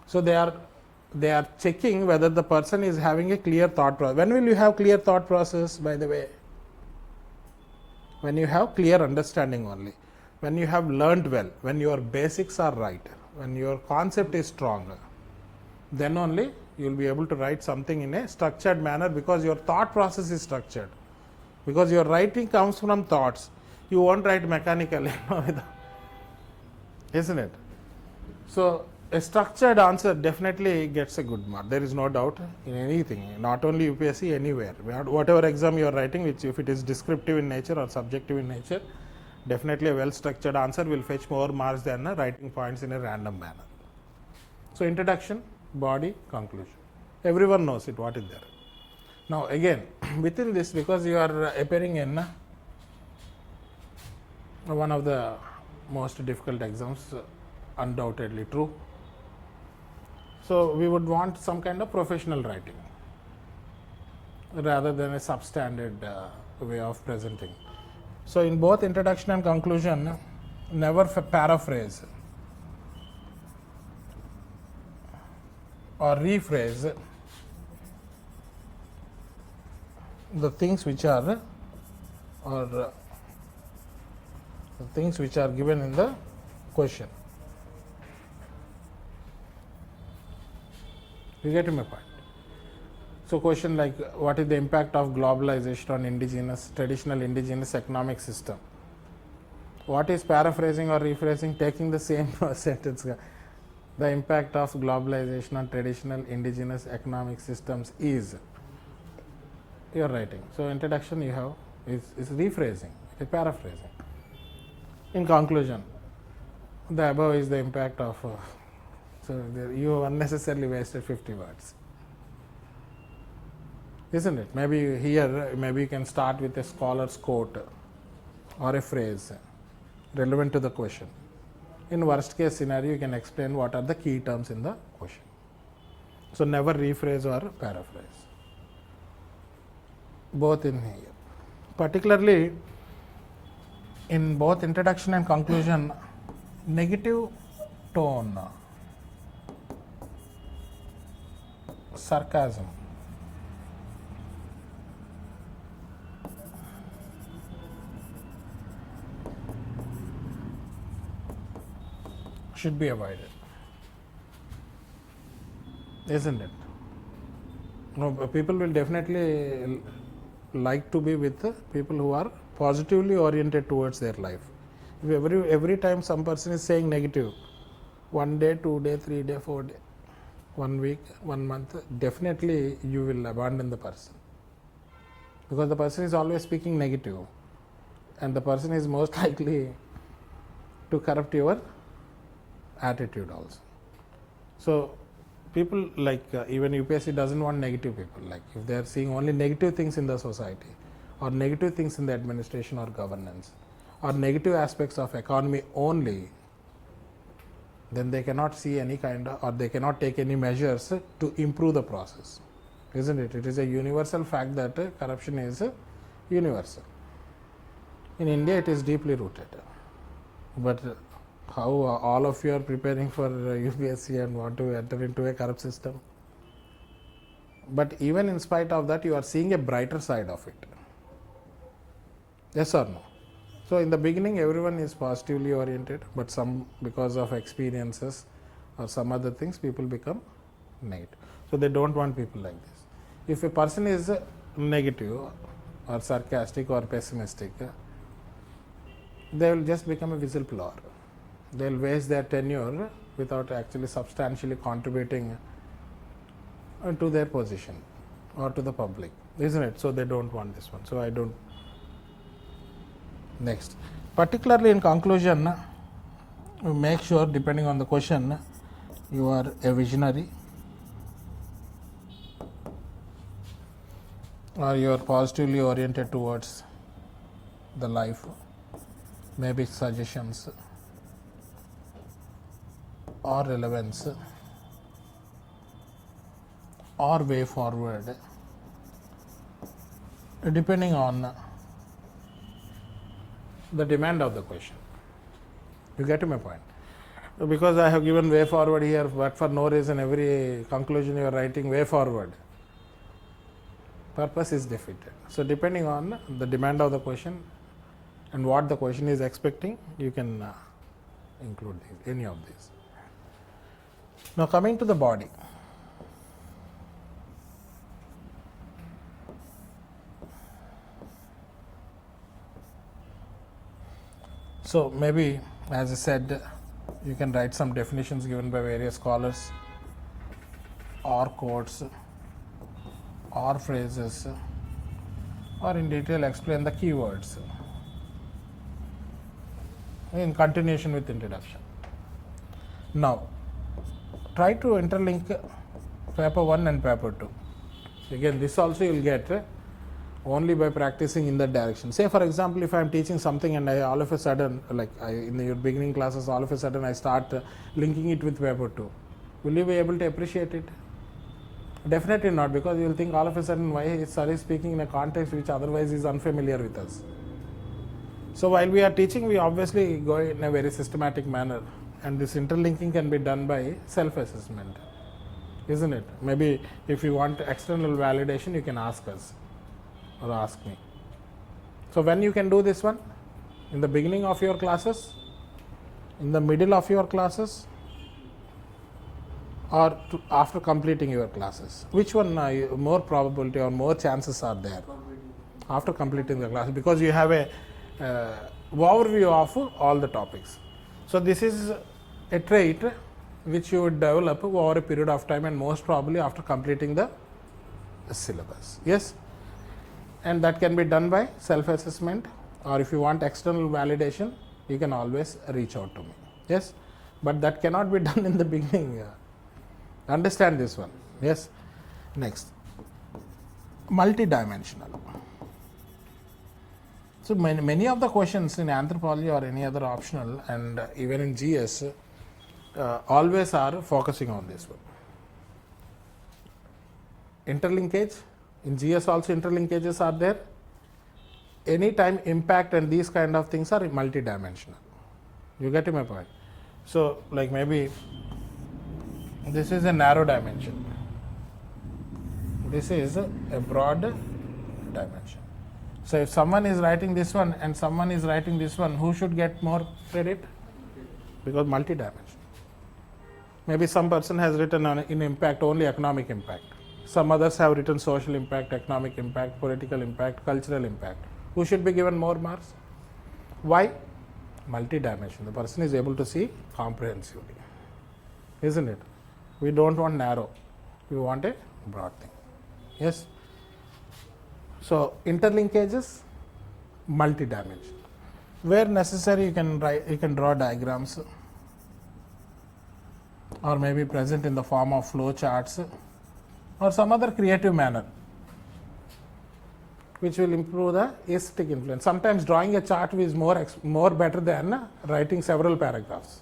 So they are checking whether the person is having a clear thought process. When will you have clear thought process, by the way? When you have clear understanding only. When you have learned well, when your basics are right, when your concept is strong, then only you will be able to write something in a structured manner, because your thought process is structured. Because your writing comes from thoughts. You won't write mechanically, isn't it? So a structured answer definitely gets a good mark. There is no doubt in anything, not only UPSC, anywhere. Whatever exam you are writing, which if it is descriptive in nature or subjective in nature, definitely a well structured answer will fetch more marks than writing points in a random manner. So introduction, body, conclusion. Everyone knows it, what is there. Now again, within this, because you are appearing in one of the most difficult exams, undoubtedly true. So we would want some kind of professional writing rather than a substandard way of presenting. So in both introduction and conclusion, never paraphrase or rephrase the things which are given in the question. You get my point? So question like, what is the impact of globalization on traditional indigenous economic system? What is paraphrasing or rephrasing? Taking the same sentence. The impact of globalization on traditional indigenous economic systems is, you are writing. So introduction you have is rephrasing, it is paraphrasing. In conclusion, the above is the impact of, so you unnecessarily wasted 50 words. Isn't it? Maybe here, maybe you can start with a scholar's quote or a phrase relevant to the question. In worst case scenario, you can explain what are the key terms in the question. So never rephrase or paraphrase. Both in here. Particularly in both introduction and conclusion, negative tone, sarcasm, should be avoided, isn't it? No, people will definitely like to be with people who are positively oriented towards their life. If every time some person is saying negative, 1 day, 2 day, 3 day, 4 day, 1 week, 1 month, definitely you will abandon the person, because the person is always speaking negative, and the person is most likely to corrupt your attitude also. So people like even UPSC doesn't want negative people. Like if they are seeing only negative things in the society, or negative things in the administration or governance, or negative aspects of economy only, then they cannot see any kind of, or they cannot take any measures to improve the process, isn't it? It is a universal fact that corruption is universal. In India it is deeply rooted, but how all of you are preparing for UPSC and want to enter into a corrupt system. But even in spite of that, you are seeing a brighter side of it. Yes or no? So in the beginning everyone is positively oriented, but some, because of experiences or some other things, people become negative. So they don't want people like this. If a person is negative or sarcastic or pessimistic, they will just become a whistleblower. They will waste their tenure without actually substantially contributing to their position or to the public, isn't it? So they don't want this one. So I don't. Next, particularly in conclusion, make sure, depending on the question, you are a visionary or you are positively oriented towards the life, maybe suggestions or relevance or way forward, depending on the demand of the question. You get to my point? Because I have given way forward here, but for no reason every conclusion you are writing way forward, purpose is defeated. So depending on the demand of the question and what the question is expecting, you can include any of these. Now coming to the body. So maybe, as I said, you can write some definitions given by various scholars or quotes or phrases, or in detail explain the keywords in continuation with introduction. Now try to interlink paper 1 and paper 2. Again, this also you will get only by practicing in that direction. Say for example, if I am teaching something and I all of a sudden, like in your beginning classes, all of a sudden I start linking it with paper 2, will you be able to appreciate it? Definitely not, because you will think all of a sudden why Sir is speaking in a context which otherwise is unfamiliar with us. So while we are teaching, we obviously go in a very systematic manner, and this interlinking can be done by self-assessment, isn't it? Maybe if you want external validation, you can ask us or ask me. So when you can do this one? In the beginning of your classes, in the middle of your classes, or after completing your classes? Which one more probability or more chances are there? After completing the class, because you have a overview of all the topics. So this is a trait which you would develop over a period of time, and most probably after completing the syllabus. Yes, and that can be done by self-assessment, or if you want external validation, you can always reach out to me. Yes, but that cannot be done in the beginning. Understand this one. Yes. Next, multidimensional. So many of the questions in anthropology or any other optional, and even in GS, always are focusing on this one. Interlinkage. In GS also interlinkages are there. Anytime impact and these kind of things are multidimensional. You get my point? So like maybe this is a narrow dimension. This is a broad dimension. So if someone is writing this one and someone is writing this one, who should get more credit? Because multi-dimensional. Maybe some person has written in impact only economic impact. Some others have written social impact, economic impact, political impact, cultural impact. Who should be given more marks? Why? Multi-dimensional. The person is able to see comprehensively. Isn't it? We don't want narrow. We want a broad thing. Yes. So interlinkages, multi-dimensional. Where necessary, you can draw diagrams, or maybe present in the form of flow charts, or some other creative manner which will improve the aesthetic influence. Sometimes drawing a chart is more better than writing several paragraphs.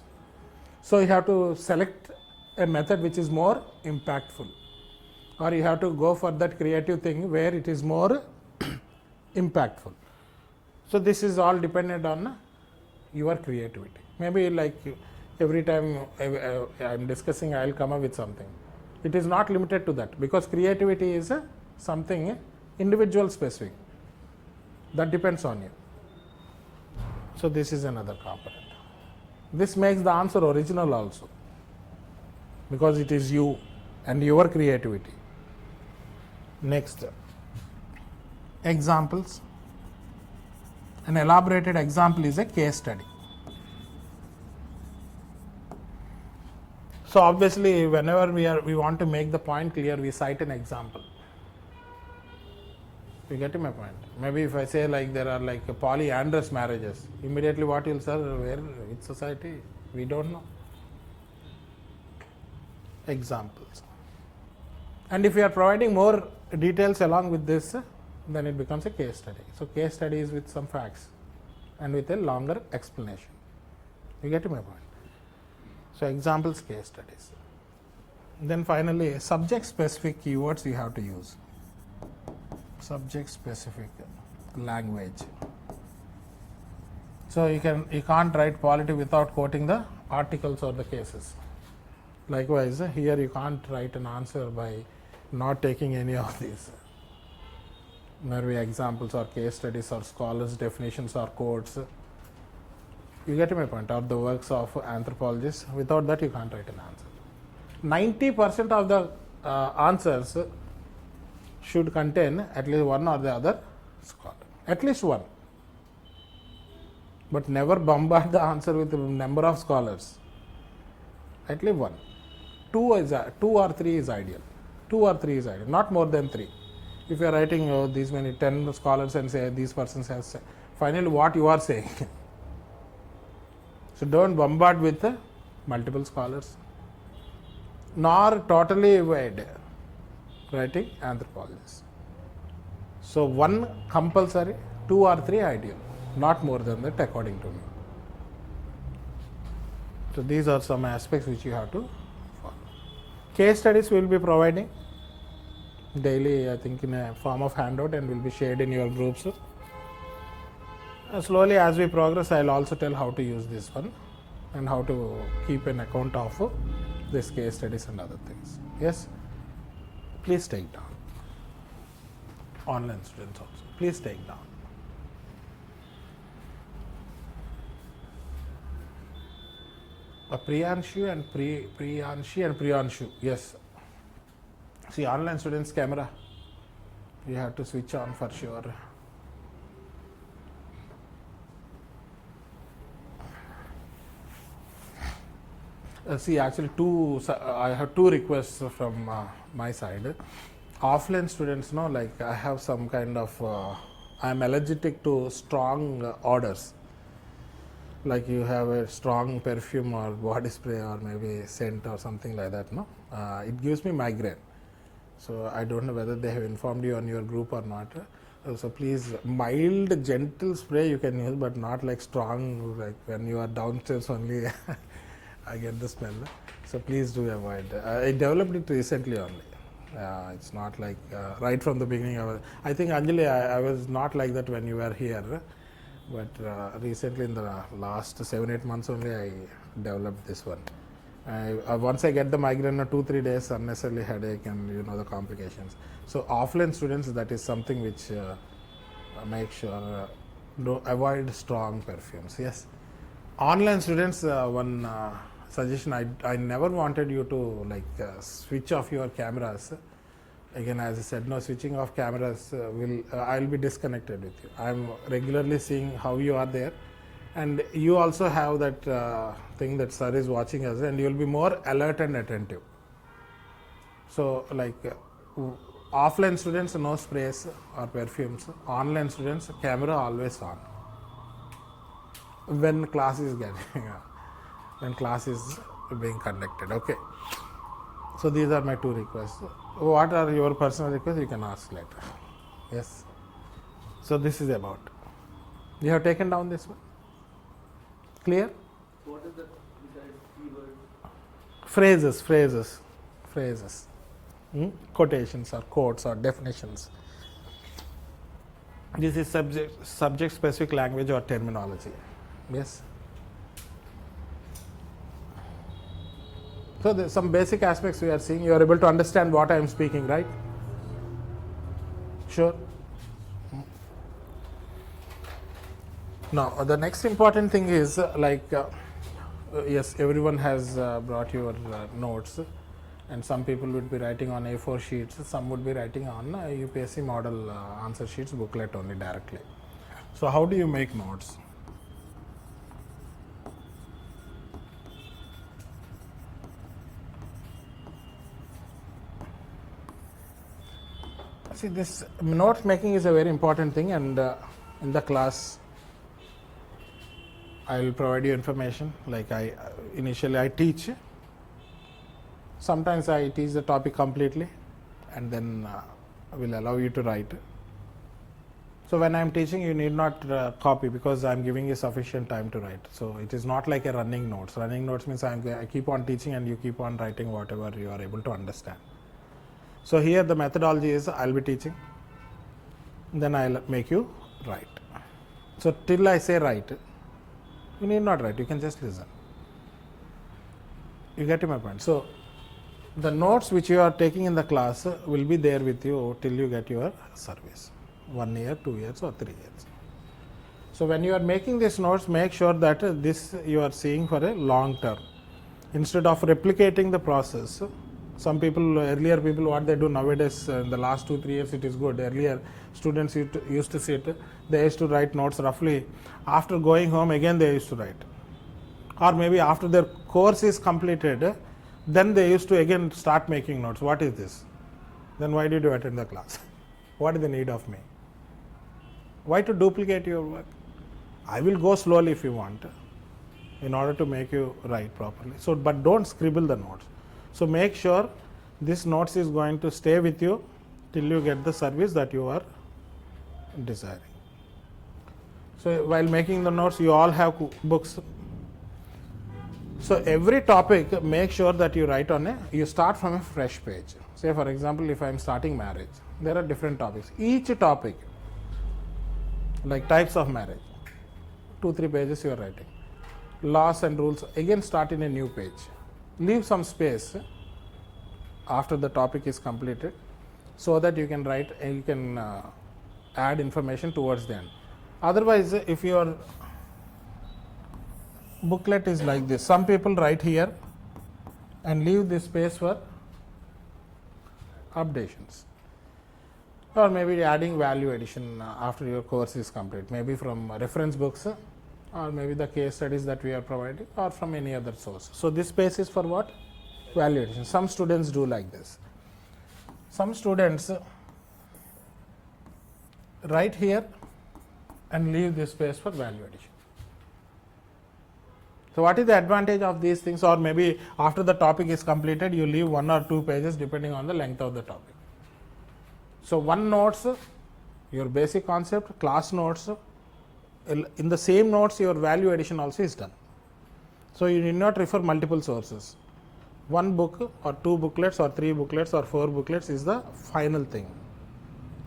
So you have to select a method which is more impactful, or you have to go for that creative thing where it is more impactful. So this is all dependent on your creativity. Maybe like every time I am discussing, I will come up with something. It is not limited to that, because creativity is something individual specific. That depends on you. So this is another component. This makes the answer original also, because it is you and your creativity. Next, examples. An elaborated example is a case study. So obviously, whenever we want to make the point clear, we cite an example. You get my point? Maybe if I say like there are like polyandrous marriages, immediately what you'll say, where, which society? We don't know. Examples. And if you are providing more details along with this, then it becomes a case study. So case study is with some facts and with a longer explanation. You get my point? So examples, case studies. Then finally, subject specific keywords you have to use. Subject specific language. So you can't write polity without quoting the articles or the cases. Likewise, here you can't write an answer by not taking any of these. Maybe examples or case studies or scholars' definitions or quotes. You get my point? Or the works of anthropologists. Without that, you can't write an answer. 90% of the answers should contain at least one or the other scholar. At least one. But never bombard the answer with a number of scholars. At least one. Two or three is ideal. 2 or 3 is ideal. Not more than 3. If you are writing these many 10 scholars and say these persons has said, finally what you are saying. So don't bombard with multiple scholars, nor totally avoid writing anthropologists. So one compulsory, 2 or 3 ideal, not more than that according to me. So these are some aspects which you have to follow. Case studies we will be providing daily, I think in a form of handout, and will be shared in your groups. Slowly as we progress, I will also tell how to use this one and how to keep an account of this case studies and other things. Yes, please take down. Online students also, please take down. Priyanshu and Priyanshu, yes. See, online students' camera, you have to switch on for sure. See, actually, I have 2 requests from my side. Offline students, like I have some kind of, I am allergic to strong odors. Like you have a strong perfume or body spray or maybe scent or something like that, it gives me migraine. So I don't know whether they have informed you on your group or not. So please, mild, gentle spray you can use, but not like strong, like when you are downstairs only I get the smell. So please do avoid. I developed it recently only. It's not like right from the beginning. I think Anjali, I was not like that when you were here, but recently in the last 7-8 months only I developed this one. Once I get the migraine, 2-3 days unnecessarily headache and the complications. So offline students, that is something which make sure avoid strong perfumes. Yes. Online students, one suggestion, I never wanted you to switch off your cameras. Again, as I said, no switching off cameras I'll be disconnected with you. I'm regularly seeing how you are there. And you also have that thing that sir is watching us, and you will be more alert and attentive. So offline students, no sprays or perfumes. Online students, camera always on. When class is when class is being conducted. Okay. So these are my 2 requests. What are your personal requests? You can ask later. Yes. So this is about. You have taken down this one. Clear? What is the besides keyword? Phrases. Quotations or quotes or definitions. This is subject specific language or terminology. Yes. So there's some basic aspects we are seeing. You are able to understand what I am speaking, right? Sure. Now, the next important thing is yes, everyone has brought your notes, and some people would be writing on A4 sheets, some would be writing on UPSC model answer sheets booklet only directly. So, how do you make notes? See, this note making is a very important thing, and in the class I will provide you information. Like initially I teach. Sometimes I teach the topic completely, and then I will allow you to write. So when I am teaching, you need not copy, because I am giving you sufficient time to write. So it is not like a running notes. Running notes means I keep on teaching and you keep on writing whatever you are able to understand. So here the methodology is I will be teaching, then I will make you write. So till I say write, you need not write, you can just listen. You get my point? So the notes which you are taking in the class will be there with you till you get your service, 1 year, 2 years or 3 years. So when you are making these notes, make sure that this you are seeing for a long term. Instead of replicating the process, some people, earlier people, what they do nowadays, in the last 2-3 years it is good. Earlier students used to sit, they used to write notes roughly. After going home again they used to write. Or maybe after their course is completed, then they used to again start making notes. What is this? Then why did you attend the class? What is the need of me? Why to duplicate your work? I will go slowly if you want, in order to make you write properly. So, but don't scribble the notes. So make sure this notes is going to stay with you till you get the service that you are desiring. So while making the notes, you all have books. So every topic, make sure that you write on you start from a fresh page. Say for example, if I am starting marriage, there are different topics. Each topic, like types of marriage, 2-3 pages you are writing. Laws and rules, again start in a new page. Leave some space after the topic is completed, so that you can write and you can add information towards the end. Otherwise, if your booklet is like this, some people write here and leave this space for updations, or maybe adding value addition after your course is complete, maybe from reference books, or maybe the case studies that we are providing, or from any other source. So this space is for what? Value addition. Some students do like this. Some students write here and leave this space for value addition. So what is the advantage of these things? Or maybe after the topic is completed, you leave 1 or 2 pages depending on the length of the topic. So one notes, your basic concept, class notes, in the same notes your value addition also is done. So you need not refer multiple sources. One book or 2 booklets or 3 booklets or 4 booklets is the final thing.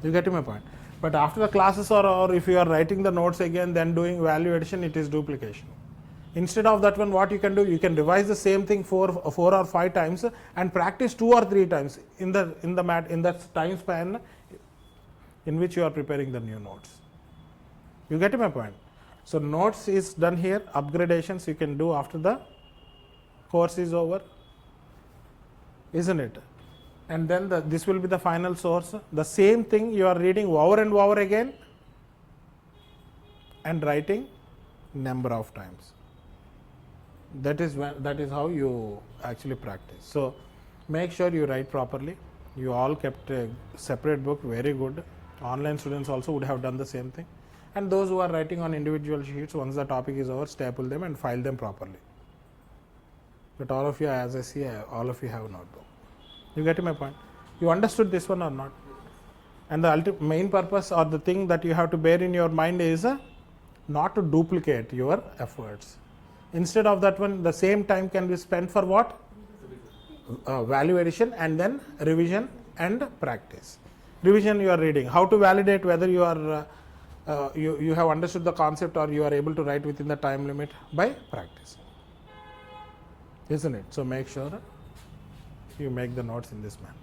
You get my point? But after the classes, or if you are writing the notes again, then doing value addition, it is duplication. Instead of that one, what you can do, you can revise the same thing 4 or 5 times and practice 2 or 3 times in the time span in which you are preparing the new notes. You get my point? So notes is done here, upgradations you can do after the course is over, isn't it? And then this will be the final source. The same thing you are reading over and over again and writing number of times. That is how you actually practice. So make sure you write properly. You all kept a separate book, very good. Online students also would have done the same thing. And those who are writing on individual sheets, once the topic is over, staple them and file them properly. But all of you, as I see, all of you have a notebook. You get my point? You understood this one or not? And the main purpose or the thing that you have to bear in your mind is not to duplicate your efforts. Instead of that one, the same time can be spent for what? Value addition, and then revision and practice. Revision, you are reading. How to validate whether you are you have understood the concept or you are able to write within the time limit? By practice, isn't it? So make sure you make the notes in this manner.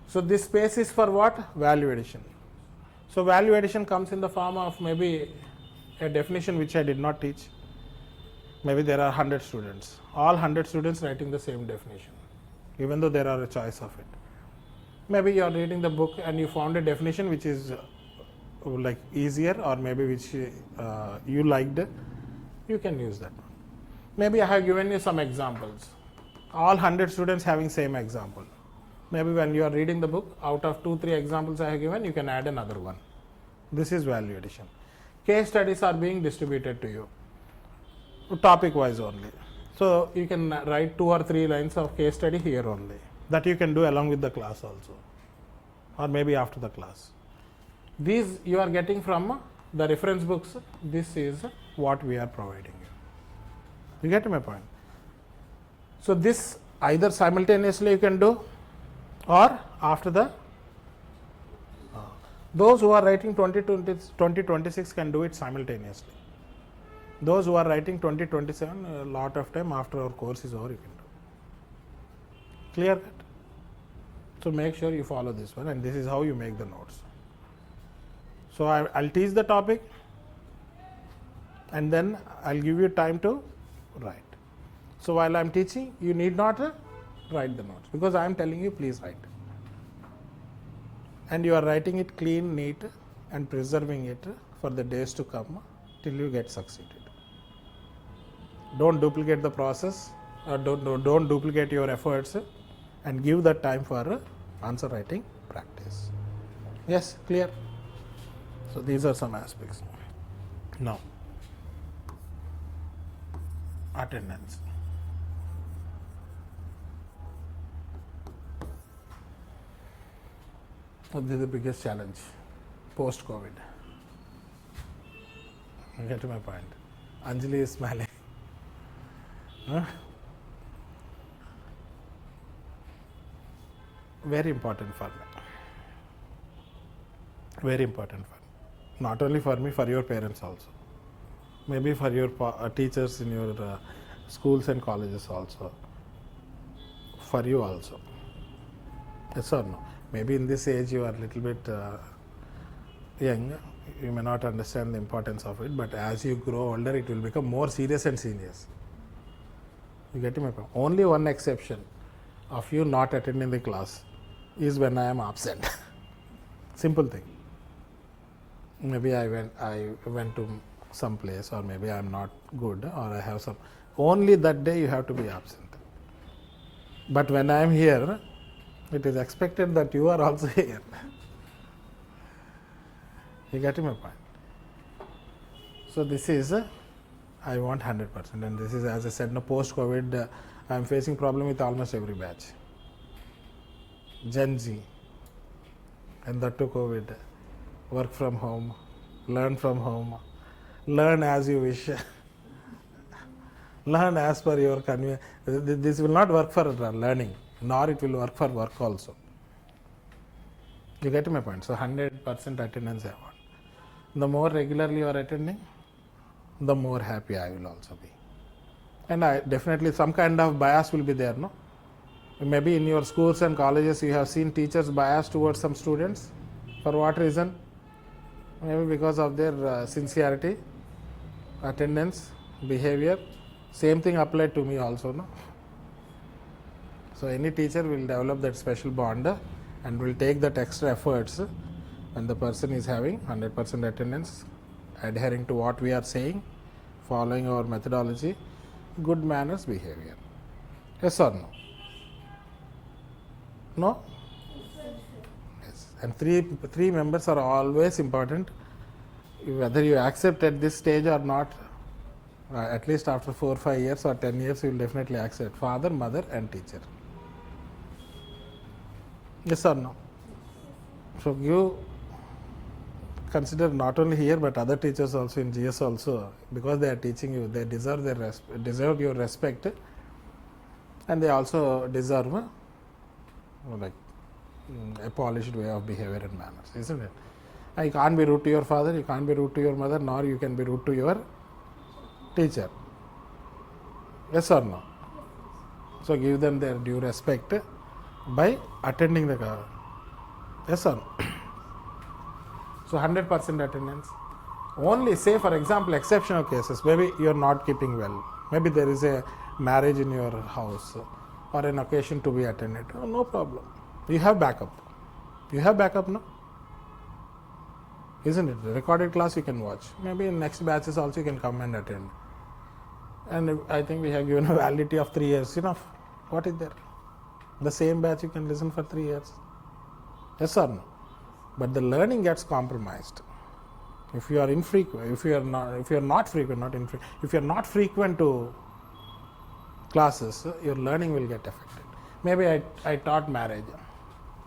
So this space is for what? Value addition. So value addition comes in the form of maybe a definition which I did not teach. Maybe there are 100 students, all 100 students writing the same definition, even though there are a choice of it. Maybe you are reading the book and you found a definition which is like easier, or maybe which you liked, you can use that one. Maybe I have given you some examples, all 100 students having same example. Maybe when you are reading the book, out of 2-3 examples I have given, you can add another one. This is value addition. Case studies are being distributed to you, topic wise only. So you can write 2 or 3 lines of case study here only. That you can do along with the class also, or maybe after the class. These you are getting from the reference books. This is what we are providing you. You get my point? So this either simultaneously you can do, or after the those who are writing 2026 can do it simultaneously. Those who are writing 2027, a lot of time after our course is over, you can do. Clear cut? So make sure you follow this one, and this is how you make the notes. So I'll teach the topic, and then I'll give you time to write. So while I'm teaching, you need not write the notes, because I am telling you please write. And you are writing it clean, neat, and preserving it for the days to come till you get succeeded. Don't duplicate the process, or don't duplicate your efforts, and give that time for answer writing practice. Yes, clear? So these are some aspects. Now, attendance. So this is the biggest challenge post-COVID. You get to my point. Anjali is smiling. Huh? Very important for me. Very important for me. Not only for me, for your parents also. Maybe for your teachers in your schools and colleges also. For you also. Yes or no? Maybe in this age you are a little bit young, you may not understand the importance of it, but as you grow older, it will become more serious and serious. You get my point? Only one exception of you not attending the class is when I am absent. Simple thing. Maybe I went to some place, or maybe I am not good, or I have some. Only that day you have to be absent. But when I am here, it is expected that you are also here. You get my point? So this is, I want 100%, and this is, as I said, no, post-COVID, I am facing problem with almost every batch. Gen Z, and that to COVID, work from home, learn from home, learn as you wish, learn as per your convenience. This will not work for learning, nor it will work for work also. You get my point? So 100% attendance I want. The more regularly you are attending, the more happy I will also be. And I definitely, some kind of bias will be there, no? Maybe in your schools and colleges you have seen teachers biased towards some students. For what reason? Maybe because of their sincerity, attendance, behavior. Same thing applied to me also, no? So any teacher will develop that special bond and will take that extra efforts when the person is having 100% attendance, adhering to what we are saying, following our methodology, good manners, behavior. Yes or no? No? Yes. And three members are always important. Whether you accept at this stage or not, at least after 4 or 5 years or 10 years, you will definitely accept father, mother, and teacher. Yes or no? So you consider not only here but other teachers also in GS also, because they are teaching you, they deserve your respect, and they also deserve like a polished way of behavior and manners, isn't it? And you can't be rude to your father, you can't be rude to your mother, nor you can be rude to your teacher. Yes or no? So give them their due respect by attending the class. Yes or no? So 100% attendance, Only say, for example, exceptional cases, maybe you are not keeping well, maybe there is a marriage in your house or an occasion to be attended. Oh, no problem. You have backup. You have backup, no? Isn't it? The recorded class you can watch. Maybe in next batches also you can come and attend. And I think we have given a validity of 3 years. Enough. What is there? The same batch you can listen for 3 years. Yes or no? But the learning gets compromised. If you are infrequent, if you are not frequent to classes, your learning will get affected. Maybe I taught marriage,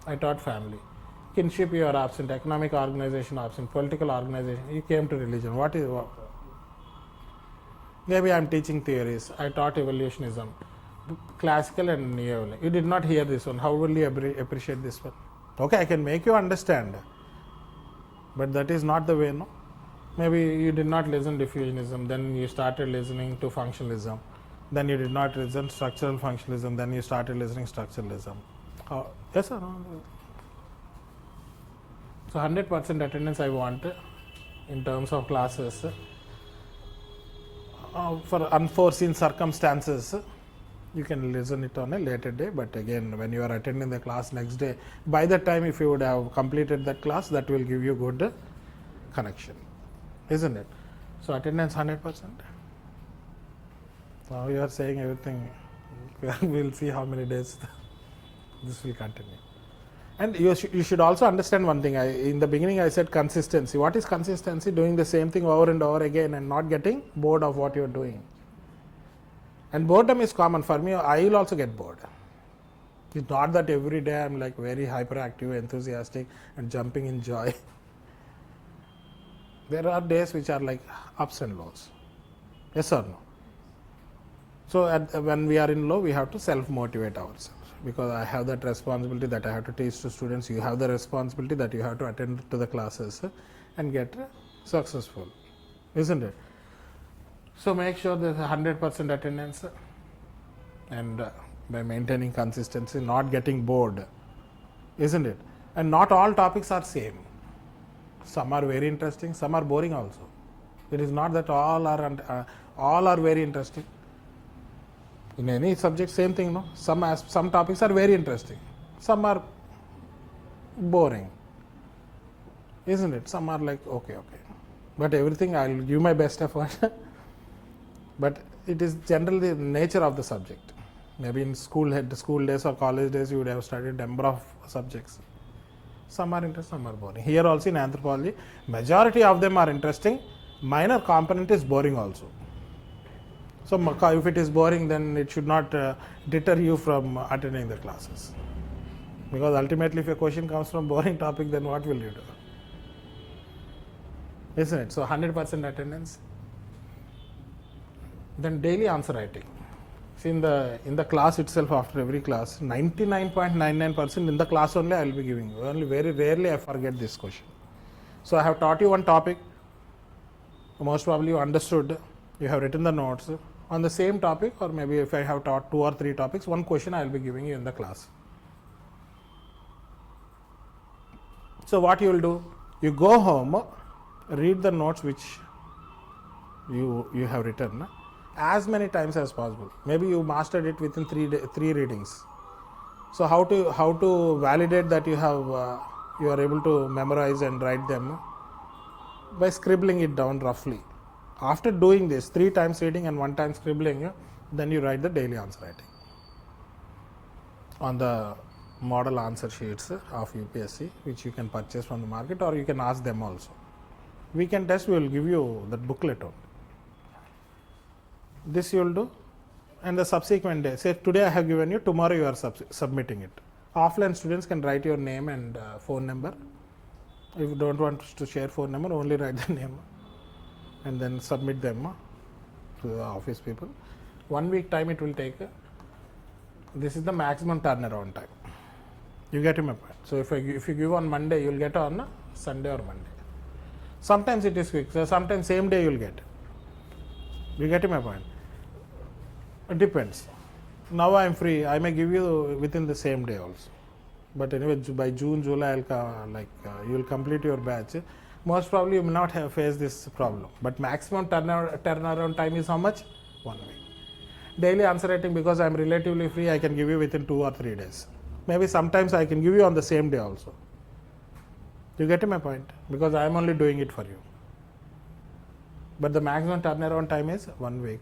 I taught family, kinship you are absent, economic organization absent, political organization, you came to religion. What? Maybe I am teaching theories, I taught evolutionism, classical and neo. You did not hear this one. How will you appreciate this one? Okay, I can make you understand, but that is not the way, no? Maybe you did not listen to diffusionism, then you started listening to functionalism. Then you did not listen to structural functionalism, then you started listening to structuralism. Yes or no? So 100% attendance I want in terms of classes. For unforeseen circumstances, you can listen it on a later day, but again, when you are attending the class next day, by the time if you would have completed that class, that will give you good connection, isn't it? So attendance 100%. Now you are saying everything. We'll see how many days this will continue. And you should also understand one thing. In the beginning I said consistency. What is consistency? Doing the same thing over and over again and not getting bored of what you are doing. And boredom is common for me. I will also get bored. It's not that every day I am like very hyperactive, enthusiastic and jumping in joy. There are days which are like ups and lows. Yes or no? So when we are in low, we have to self-motivate ourselves, because I have that responsibility that I have to teach to students. You have the responsibility that you have to attend to the classes and get successful, isn't it? So make sure there's 100% attendance, and by maintaining consistency, not getting bored, isn't it? And not all topics are same. Some are very interesting, some are boring also. It is not that all are very interesting. In any subject, same thing, no? Some topics are very interesting, some are boring, isn't it? Some are like okay, but everything I will give my best effort. But it is generally the nature of the subject. Maybe in school days or college days, you would have studied number of subjects. Some are interesting, some are boring. Here also in anthropology, majority of them are interesting. Minor component is boring also. So if it is boring, then it should not deter you from attending the classes. Because ultimately, if a question comes from boring topic, then what will you do? Isn't it? So 100% attendance. Then daily answer writing. See, in the class itself, after every class, 99.99% in the class only I will be giving you. Only very rarely I forget this question. So I have taught you one topic. Most probably you understood. You have written the notes on the same topic, or maybe if I have taught 2 or 3 topics, one question I will be giving you in the class. So what you will do? You go home, read the notes which you have written as many times as possible. Maybe you mastered it within 3 readings. So how to validate that you are able to memorize and write them? By scribbling it down roughly. After doing this 3 times reading and 1 time scribbling, then you write the daily answer writing on the model answer sheets of UPSC, which you can purchase from the market, or you can ask them also. Weekend test, we will give you that booklet only. This you will do, and the subsequent day, say today I have given you, tomorrow you are submitting it. Offline students can write your name and phone number. If you don't want to share phone number, only write the name and then submit them to the office people. 1 week time it will take. This is the maximum turnaround time. You get my point. So if you give on Monday, you will get on Sunday or Monday. Sometimes it is quick. So sometimes same day you will get. You get my point. It depends. Now I am free. I may give you within the same day also. But anyway, by June, July, you will complete your batch. most probably you may not have faced this problem. But maximum turnaround time is how much? 1 week. Daily answer writing, because I am relatively free, I can give you within 2 or 3 days. Maybe sometimes I can give you on the same day also. You get my point? Because I am only doing it for you. But the maximum turnaround time is 1 week.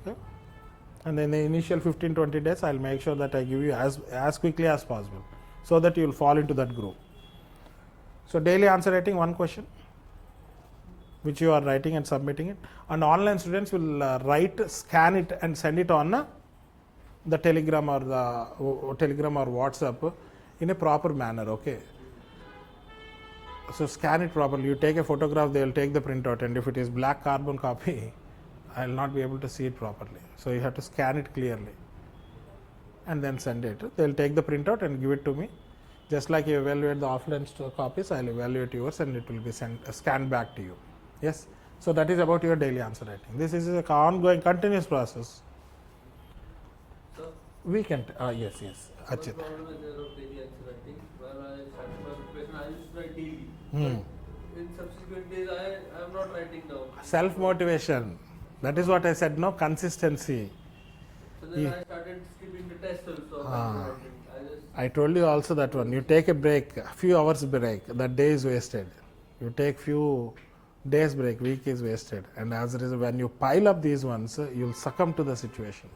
And in the initial 15-20 days, I will make sure that I give you as quickly as possible, so that you will fall into that group. So daily answer writing, 1 question, which you are writing and submitting it. And online students will write, scan it and send it on the Telegram or WhatsApp in a proper manner, okay? So scan it properly. You take a photograph, they will take the printout, and if it is black carbon copy, I will not be able to see it properly. So you have to scan it clearly and then send it. They will take the printout and give it to me. Just like you evaluate the offline copies, I will evaluate yours and it will be scanned back to you. Yes. So that is about your daily answer writing. This is an ongoing, continuous process. So, We can, yes. one Achit. problem is there of daily answer writing. While I started my preparation, I used to write daily. Hmm. But in subsequent days, I am not writing now. Self-motivation. That is what I said, no? Consistency. So then Yeah. I started skipping the test also. Ah. I just I told you also that one. You take a break, a few hours break, that day is wasted. You take few days break, week is wasted. And as a result, when you pile up these ones, you'll succumb to the situation.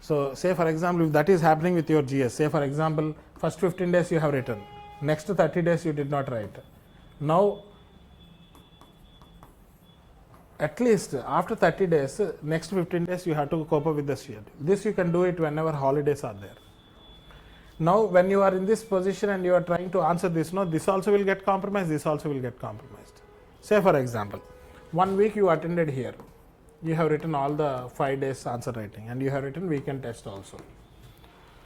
So say for example, if that is happening with your GS, say for example, first 15 days you have written, next 30 days you did not write. Now, at least after 30 days, next 15 days you have to cope up with the schedule. This you can do it whenever holidays are there. Now when you are in this position and you are trying to answer this, no, this also will get compromised, this also will get compromised. Say for example, 1 week you attended here, you have written all the 5 days answer writing and you have written weekend test also.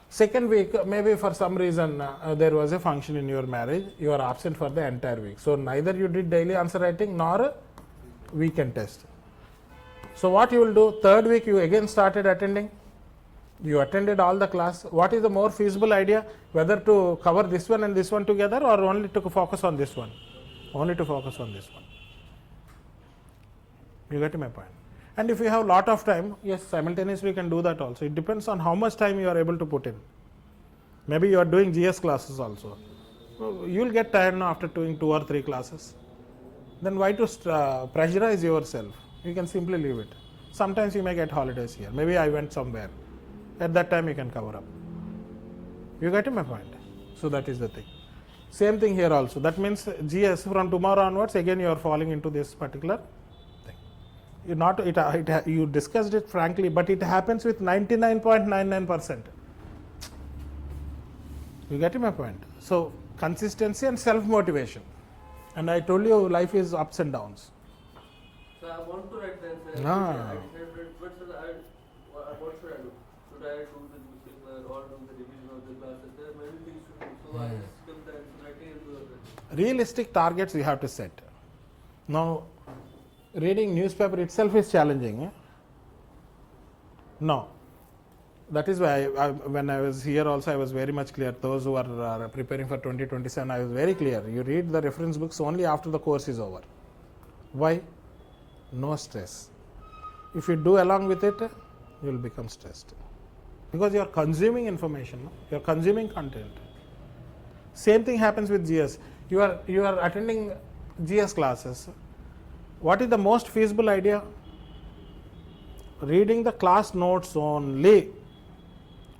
Second week, maybe for some reason there was a function in your marriage, you are absent for the entire week. So neither you did daily answer writing nor weekend test. So what you will do, third week you again started attending, you attended all the class. What is the more feasible idea, whether to cover this one and this one together or only to focus on this one? Only to focus on this one. You get my point? And if you have lot of time, yes, simultaneously you can do that also. It depends on how much time you are able to put in. Maybe you are doing GS classes also. You will get tired now after doing 2 or 3 classes. Then why to pressurize yourself? You can simply leave it. Sometimes you may get holidays here. Maybe I went somewhere. At that time you can cover up. You get my point? So that is the thing. Same thing here also. That means GS from tomorrow onwards, again you are falling into this particular thing. You discussed it frankly, but it happens with 99.99%. You get my point? So consistency and self-motivation. And I told you life is ups and downs. So I want to write the answer. Ah. I decided, but what should I do? Should I do the newspaper or do the revision of the classes? There are many things to do. So I just skip the answer writing and do it. Realistic targets you have to set. Now, reading newspaper itself is challenging. No. That is why when I was here also I was very much clear. Those who are preparing for 2027, I was very clear. You read the reference books only after the course is over. Why? No stress. If you do along with it, you will become stressed. Because you are consuming information, no? You are consuming content. Same thing happens with GS. You are attending GS classes. What is the most feasible idea? Reading the class notes only.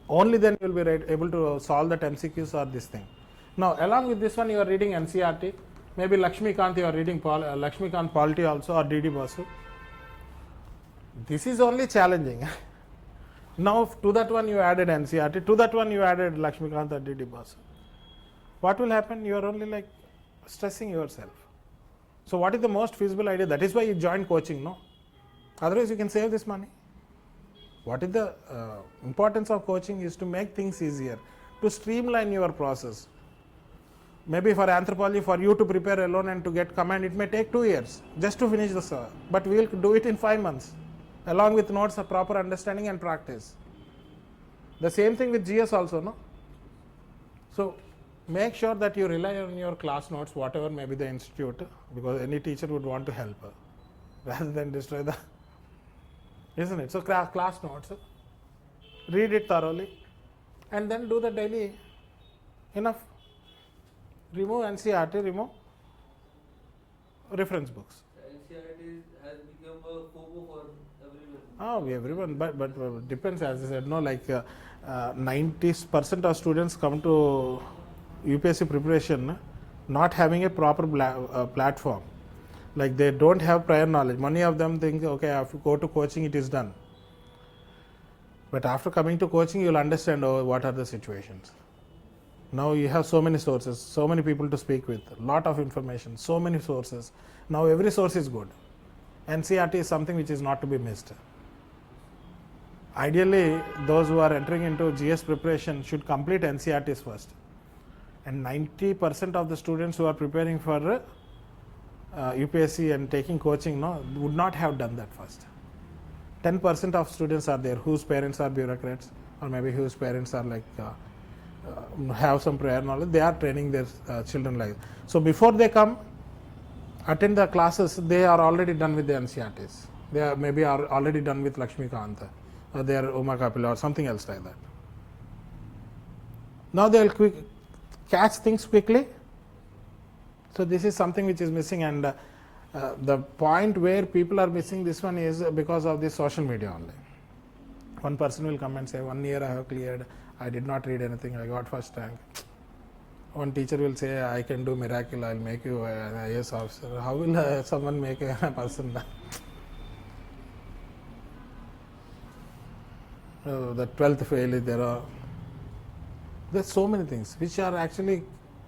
Only then you will be able to solve that MCQs or this thing. Now, along with this one, you are reading NCRT. Maybe Lakshmikant, you are reading Lakshmikant Polity also or DD Basu. This is only challenging. Now, to that one you added NCRT, to that one you added Lakshmikant or DD Basu. What will happen? You are only like stressing yourself. So, what is the most feasible idea? That is why you join coaching, no? Otherwise, you can save this money. What is the importance of coaching is to make things easier, to streamline your process. Maybe for anthropology, for you to prepare alone and to get command, it may take 2 years just to finish the but we will do it in 5 months, along with notes of proper understanding and practice. The same thing with GS also, no? So make sure that you rely on your class notes, whatever may be the institute, because any teacher would want to help rather than destroy the, isn't it? So class notes, read it thoroughly, and then do the daily. Enough. Remove NCERT, remove reference books. NCERT has become a FOMO for everyone. Oh, everyone, but depends, as I said, no, like 90% of students come to UPSC preparation not having a proper platform. Like they don't have prior knowledge. Many of them think, okay, if you go to coaching, it is done. But after coming to coaching, you'll understand, oh, what are the situations. Now you have so many sources, so many people to speak with, lot of information, so many sources. Now every source is good. NCERT is something which is not to be missed. Ideally, those who are entering into GS preparation should complete NCERTs first. And 90% of the students who are preparing for UPSC and taking coaching would not have done that first. 10% of students are there whose parents are bureaucrats, or maybe whose parents are like have some prior knowledge. They are training their children like that. So before they come attend the classes, they are already done with the NCERTs. They are maybe are already done with Lakshmikant, or they are Uma Kapila or something else like that. Now they will catch things quickly. So this is something which is missing, and the point where people are missing this one is because of this social media only. One person will come and say, 1 year I have cleared, I did not read anything, I got first rank. One teacher will say, I can do miracle, I will make you an IAS officer. How will someone make a person? The 12th fail, there's so many things which are actually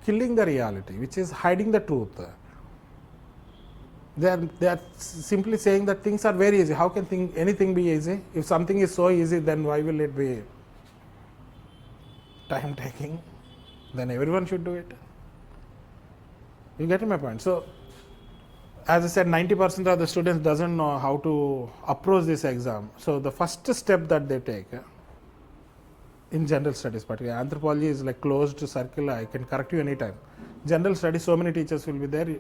killing the reality, which is hiding the truth. They are simply saying that things are very easy. How can anything be easy? If something is so easy, then why will it be time taking? Then everyone should do it. You get my point? So, as I said, 90% of the students doesn't know how to approach this exam. So the first step that they take in general studies, particularly anthropology is like closed circle. I can correct you anytime. General studies, so many teachers will be there.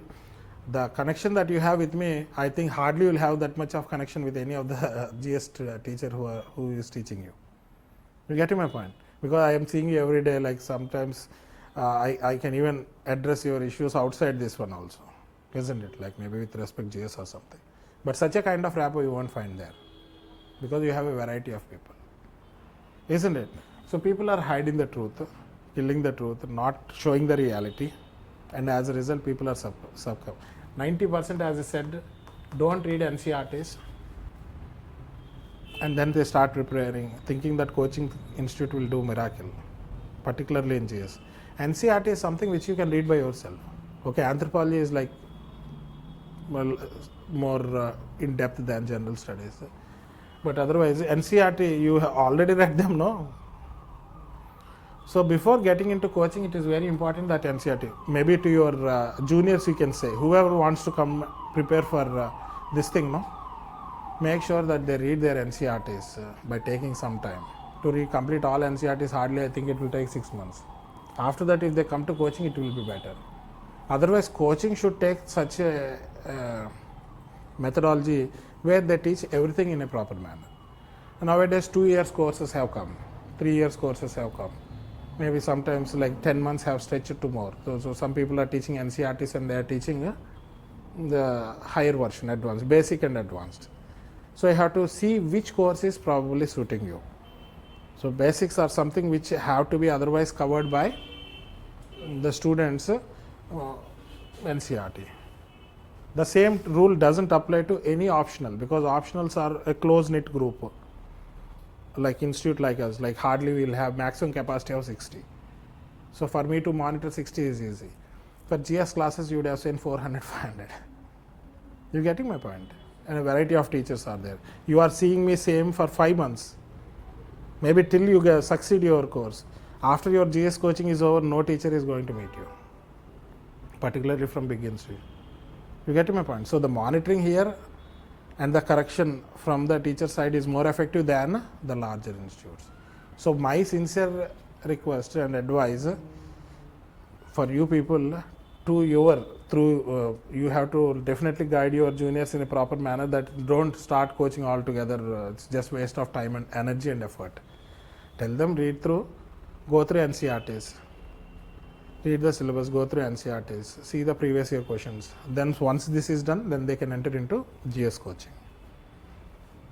The connection that you have with me, I think hardly you will have that much of connection with any of the GS teacher who is teaching you. You get my point? Because I am seeing you every day, like sometimes I can even address your issues outside this one also, isn't it? Like maybe with respect GS or something. But such a kind of rapport you won't find there, because you have a variety of people, isn't it? So people are hiding the truth, killing the truth, not showing the reality, and as a result people are succumb. 90%, as I said, don't read NCERTs, and then they start preparing, thinking that coaching institute will do miracle, particularly in GS. NCERT is something which you can read by yourself. Okay, anthropology is like, well, more in depth than general studies, but otherwise NCERT you have already read them, no? So before getting into coaching, it is very important that NCERT, maybe to your juniors you can say, whoever wants to come prepare for this thing, no? Make sure that they read their NCERTs by taking some time. To complete all NCERTs, hardly I think it will take 6 months. After that, if they come to coaching, it will be better. Otherwise, coaching should take such a methodology where they teach everything in a proper manner. Nowadays, 2 years courses have come, 3 years courses have come. Maybe sometimes like 10 months have stretched to more. So some people are teaching NCERTs and they are teaching the higher version, advanced, basic and advanced. So you have to see which course is probably suiting you. So basics are something which have to be otherwise covered by the students' NCERT. The same rule doesn't apply to any optional, because optionals are a close-knit group. Like institute like us, like hardly we will have maximum capacity of 60. So for me to monitor 60 is easy. For GS classes, you would have seen 400, 500. You getting my point? And a variety of teachers are there. You are seeing me same for 5 months. Maybe till you succeed your course. After your GS coaching is over, no teacher is going to meet you, particularly from big institute. You get my point? So the monitoring here and the correction from the teacher side is more effective than the larger institutes. So my sincere request and advice, for you people you have to definitely guide your juniors in a proper manner, that don't start coaching altogether. It's just waste of time and energy and effort. Tell them go through NCRTs, read the syllabus, go through NCRTs, see the previous year questions. Then once this is done, then they can enter into GS coaching.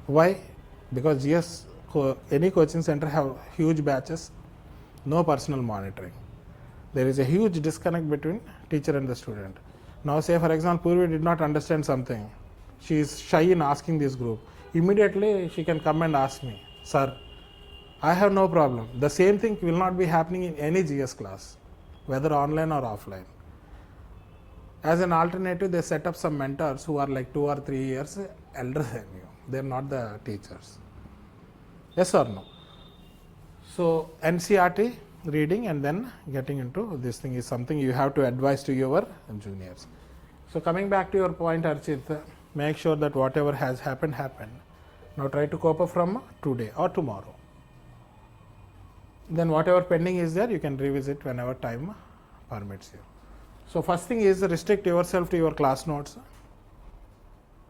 Why? Because any coaching center have huge batches, no personal monitoring. There is a huge disconnect between teacher and the student. Now say for example, Purvi did not understand something. She is shy in asking this group. Immediately she can come and ask me, sir, I have no problem. The same thing will not be happening in any GS class, whether online or offline. As an alternative, they set up some mentors who are like 2 or 3 years elder than you. They are not the teachers. Yes or no? So NCRT reading and then getting into this thing is something you have to advise to your juniors. So coming back to your point, Archit, make sure that whatever has happened. Now try to cope up from today or tomorrow. Then whatever pending is there, you can revisit whenever time permits you. So first thing is restrict yourself to your class notes.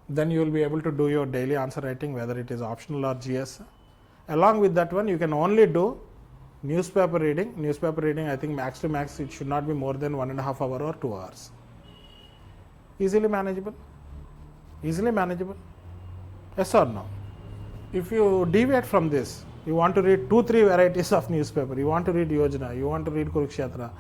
Then you will be able to do your daily answer writing, whether it is optional or GS. Along with that one, you can only do newspaper reading. Newspaper reading, I think max to max, it should not be more than 1.5 hours or 2 hours. Easily manageable? Easily manageable? Yes or no? If you deviate from this, you want to read 2-3 varieties of newspaper, you want to read Yojana, you want to read Kurukshetra,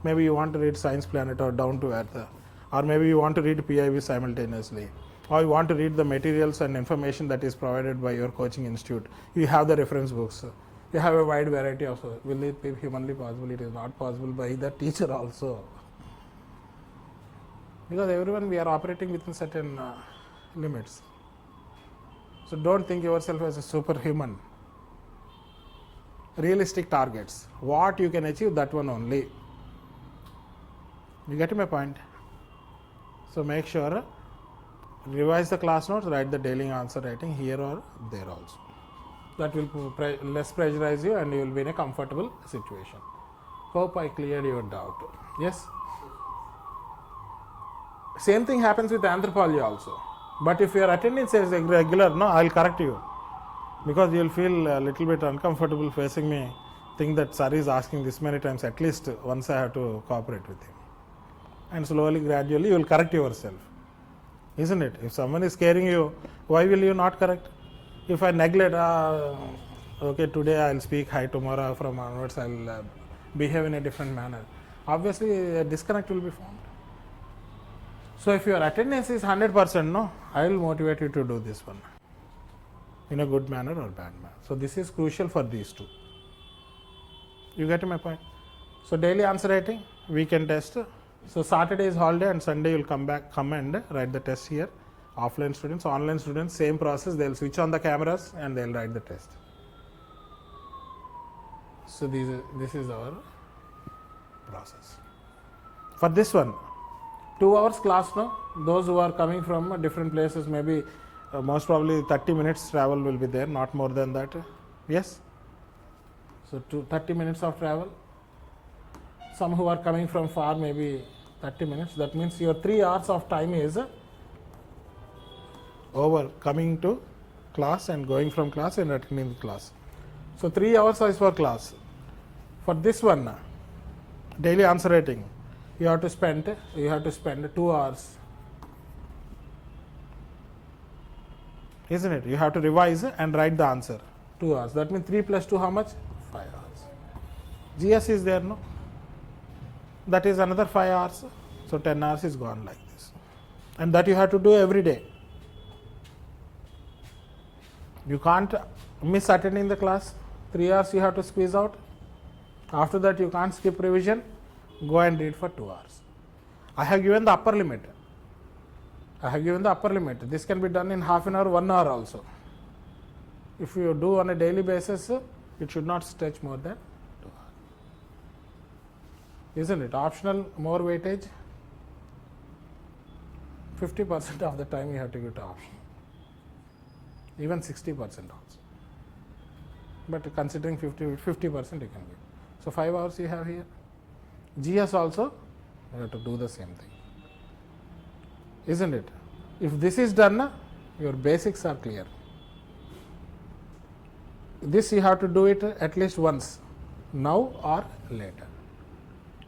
maybe you want to read Science Planet or Down to Earth, or maybe you want to read PIV simultaneously, or you want to read the materials and information that is provided by your coaching institute. You have the reference books. You have a wide variety of. Will it be humanly possible? It is not possible by the teacher also. Because everyone, we are operating within certain limits. So don't think yourself as a superhuman. Realistic targets. What you can achieve, that one only. You get my point? So make sure, revise the class notes, write the daily answer writing here or there also. That will less pressurize you and you will be in a comfortable situation. Hope I cleared your doubt. Yes? Same thing happens with anthropology also. But if your attendance is regular, no, I will correct you. Because you will feel a little bit uncomfortable facing me, think that sir is asking this many times, at least once I have to cooperate with him. And slowly, gradually, you will correct yourself. Isn't it? If someone is scaring you, why will you not correct? If I neglect, okay, today I will speak high, tomorrow from onwards I will behave in a different manner. Obviously, a disconnect will be formed. So, if your attendance is 100%, no, I will motivate you to do this one in a good manner or bad manner. So, this is crucial for these two. You get my point? So, daily answer writing, weekend test. So, Saturday is holiday and Sunday you will come and write the test here. Offline students, online students, same process. They will switch on the cameras and they will write the test. So, this is our process. For this one, 2 hours class, no? Those who are coming from different places, maybe most probably 30 minutes travel will be there, not more than that. Yes? So, 30 minutes of travel. Some who are coming from far, maybe 30 minutes. That means your 3 hours of time is over, coming to class and going from class and attending the class. So 3 hours is for class. For this one, daily answer writing, you have to spend 2 hours. Isn't it? You have to revise and write the answer. 2 hours. That means 3 plus 2 how much? 5 hours. GS is there, no? That is another 5 hours. So 10 hours is gone like this. And that you have to do every day. You can't miss attending the class. 3 hours you have to squeeze out. After that you can't skip revision. Go and read for 2 hours. I have given the upper limit. This can be done in half an hour, 1 hour also. If you do on a daily basis, it should not stretch more than 2 hours. Isn't it? Optional, more weightage. 50% of the time you have to give to optional. Even 60% also. But considering 50% you can give. So 5 hours you have here. GS also You have to do the same thing, isn't it? If this is done, your basics are clear. This you have to do it at least once, now or later.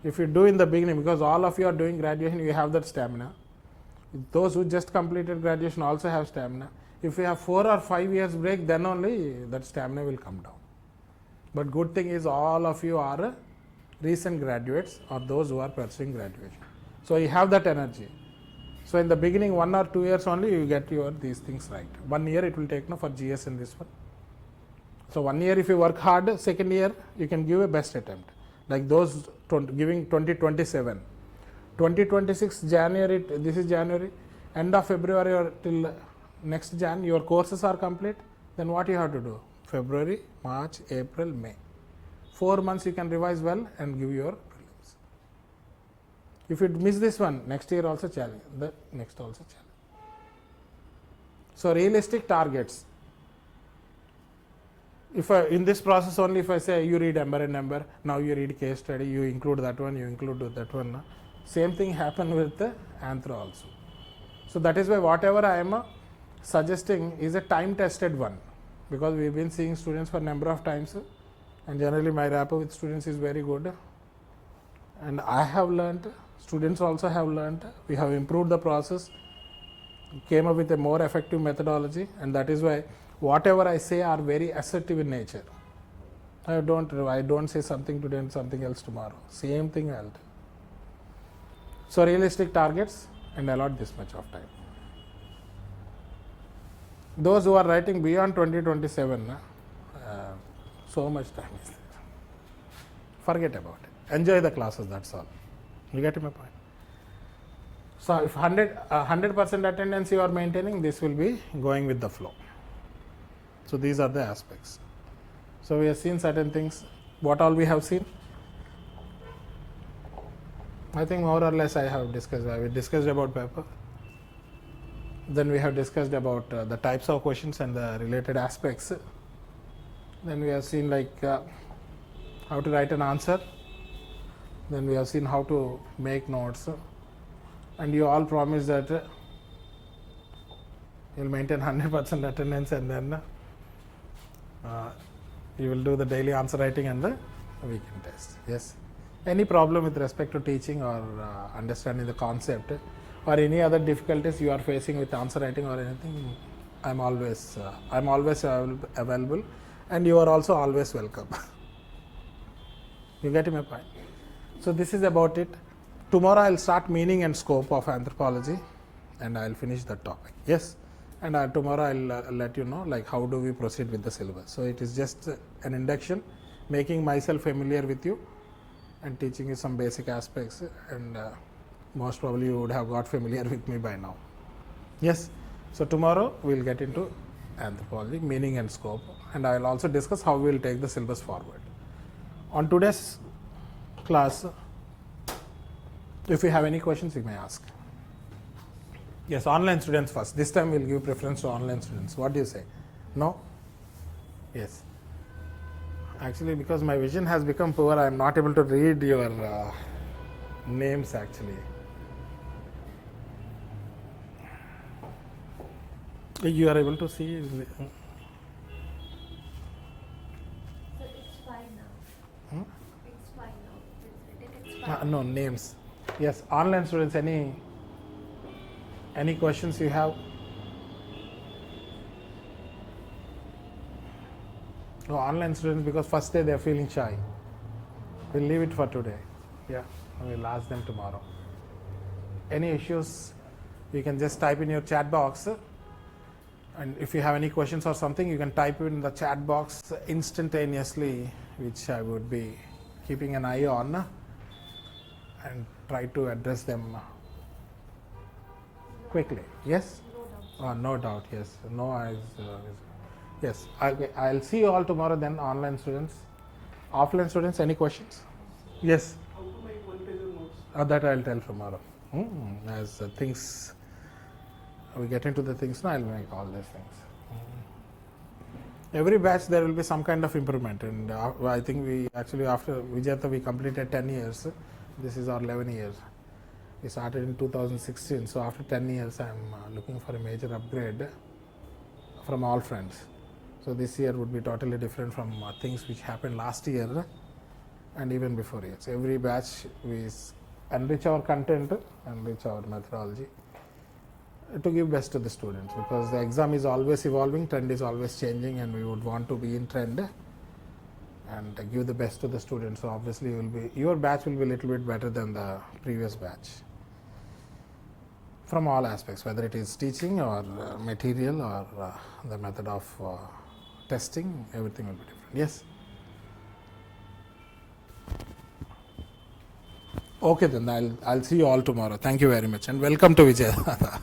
If you do in the beginning, because all of you are doing graduation, you have that stamina. Those who just completed graduation also have stamina. If you have 4 or 5 years break, then only that stamina will come down. But good thing is all of you are recent graduates or those who are pursuing graduation. So you have that energy. So in the beginning 1 or 2 years only you get your these things right. 1 year it will take for GS in this one. So 1 year if you work hard, second year you can give a best attempt. Like those giving 2027. 2026 January, this is January, end of February or till next Jan, your courses are complete. Then what you have to do? February, March, April, May. 4 months you can revise well and give your prelims. If you miss this one, next year also challenge, the next also challenge. So realistic targets. If in this process only, if I say you read embedded number, now you read case study, you include that one, you include that one. Same thing happen with the Anthro also. So that is why whatever I am suggesting is a time tested one, because we have been seeing students for number of times and generally my rapport with students is very good, and I have learnt, students also have learnt, we have improved the process, came up with a more effective methodology, and that is why whatever I say are very assertive in nature. I don't say something today and something else tomorrow. Same thing I'll do. So realistic targets and allot this much of time. Those who are writing beyond 2027, so much time is there. Forget about it. Enjoy the classes, that's all. You get my point? So if 100% attendance you are maintaining, this will be going with the flow. So these are the aspects. So we have seen certain things. What all we have seen? I think more or less I have discussed. We discussed about paper. Then we have discussed about the types of questions and the related aspects. Then we have seen like how to write an answer. Then we have seen how to make notes. And you all promise that you will maintain 100% attendance, and then you will do the daily answer writing and the weekend test. Yes. Any problem with respect to teaching or understanding the concept, or any other difficulties you are facing with answer writing or anything, I'm always available, and you are also always welcome. You get my point? So this is about it. Tomorrow I'll start meaning and scope of anthropology, and I'll finish that topic. Yes. And tomorrow I'll let you know like how do we proceed with the syllabus. So it is just an induction, making myself familiar with you and teaching you some basic aspects, and most probably you would have got familiar with me by now. Yes. So tomorrow we'll get into anthropology, meaning and scope, and I will also discuss how we will take the syllabus forward. On today's class, if you have any questions, you may ask. Yes, online students first. This time we'll give preference to online students. What do you say? No? Yes. Actually, because my vision has become poor, I am not able to read your names actually. You are able to see? So it's fine now. It's fine now. It's fine. No, names. Yes, online students, any questions you have? No, online students, because first day they are feeling shy. We'll leave it for today. Yeah, we'll ask them tomorrow. Any issues, you can just type in your chat box. And if you have any questions or something, you can type in the chat box instantaneously, which I would be keeping an eye on and try to address them quickly. Yes? No doubt, yes. No eyes. Yes, I'll see you all tomorrow then, online students. Offline students, any questions? Yes? How to make one page of notes? That I'll tell tomorrow. As things, we get into the things now, I'll make all these things. Every batch there will be some kind of improvement, and I think we actually, after Vijetha we completed 10 years. This is our 11 years. We started in 2016, so after 10 years I am looking for a major upgrade from all fronts. So this year would be totally different from things which happened last year and even before years. Every batch we enrich our content, enrich our methodology to give best to the students, because the exam is always evolving, trend is always changing, and we would want to be in trend and give the best to the students. So obviously your batch will be a little bit better than the previous batch from all aspects, whether it is teaching or material or the method of testing, everything will be different. Yes. Okay, then I'll see you all tomorrow. Thank you very much and welcome to Vijetha.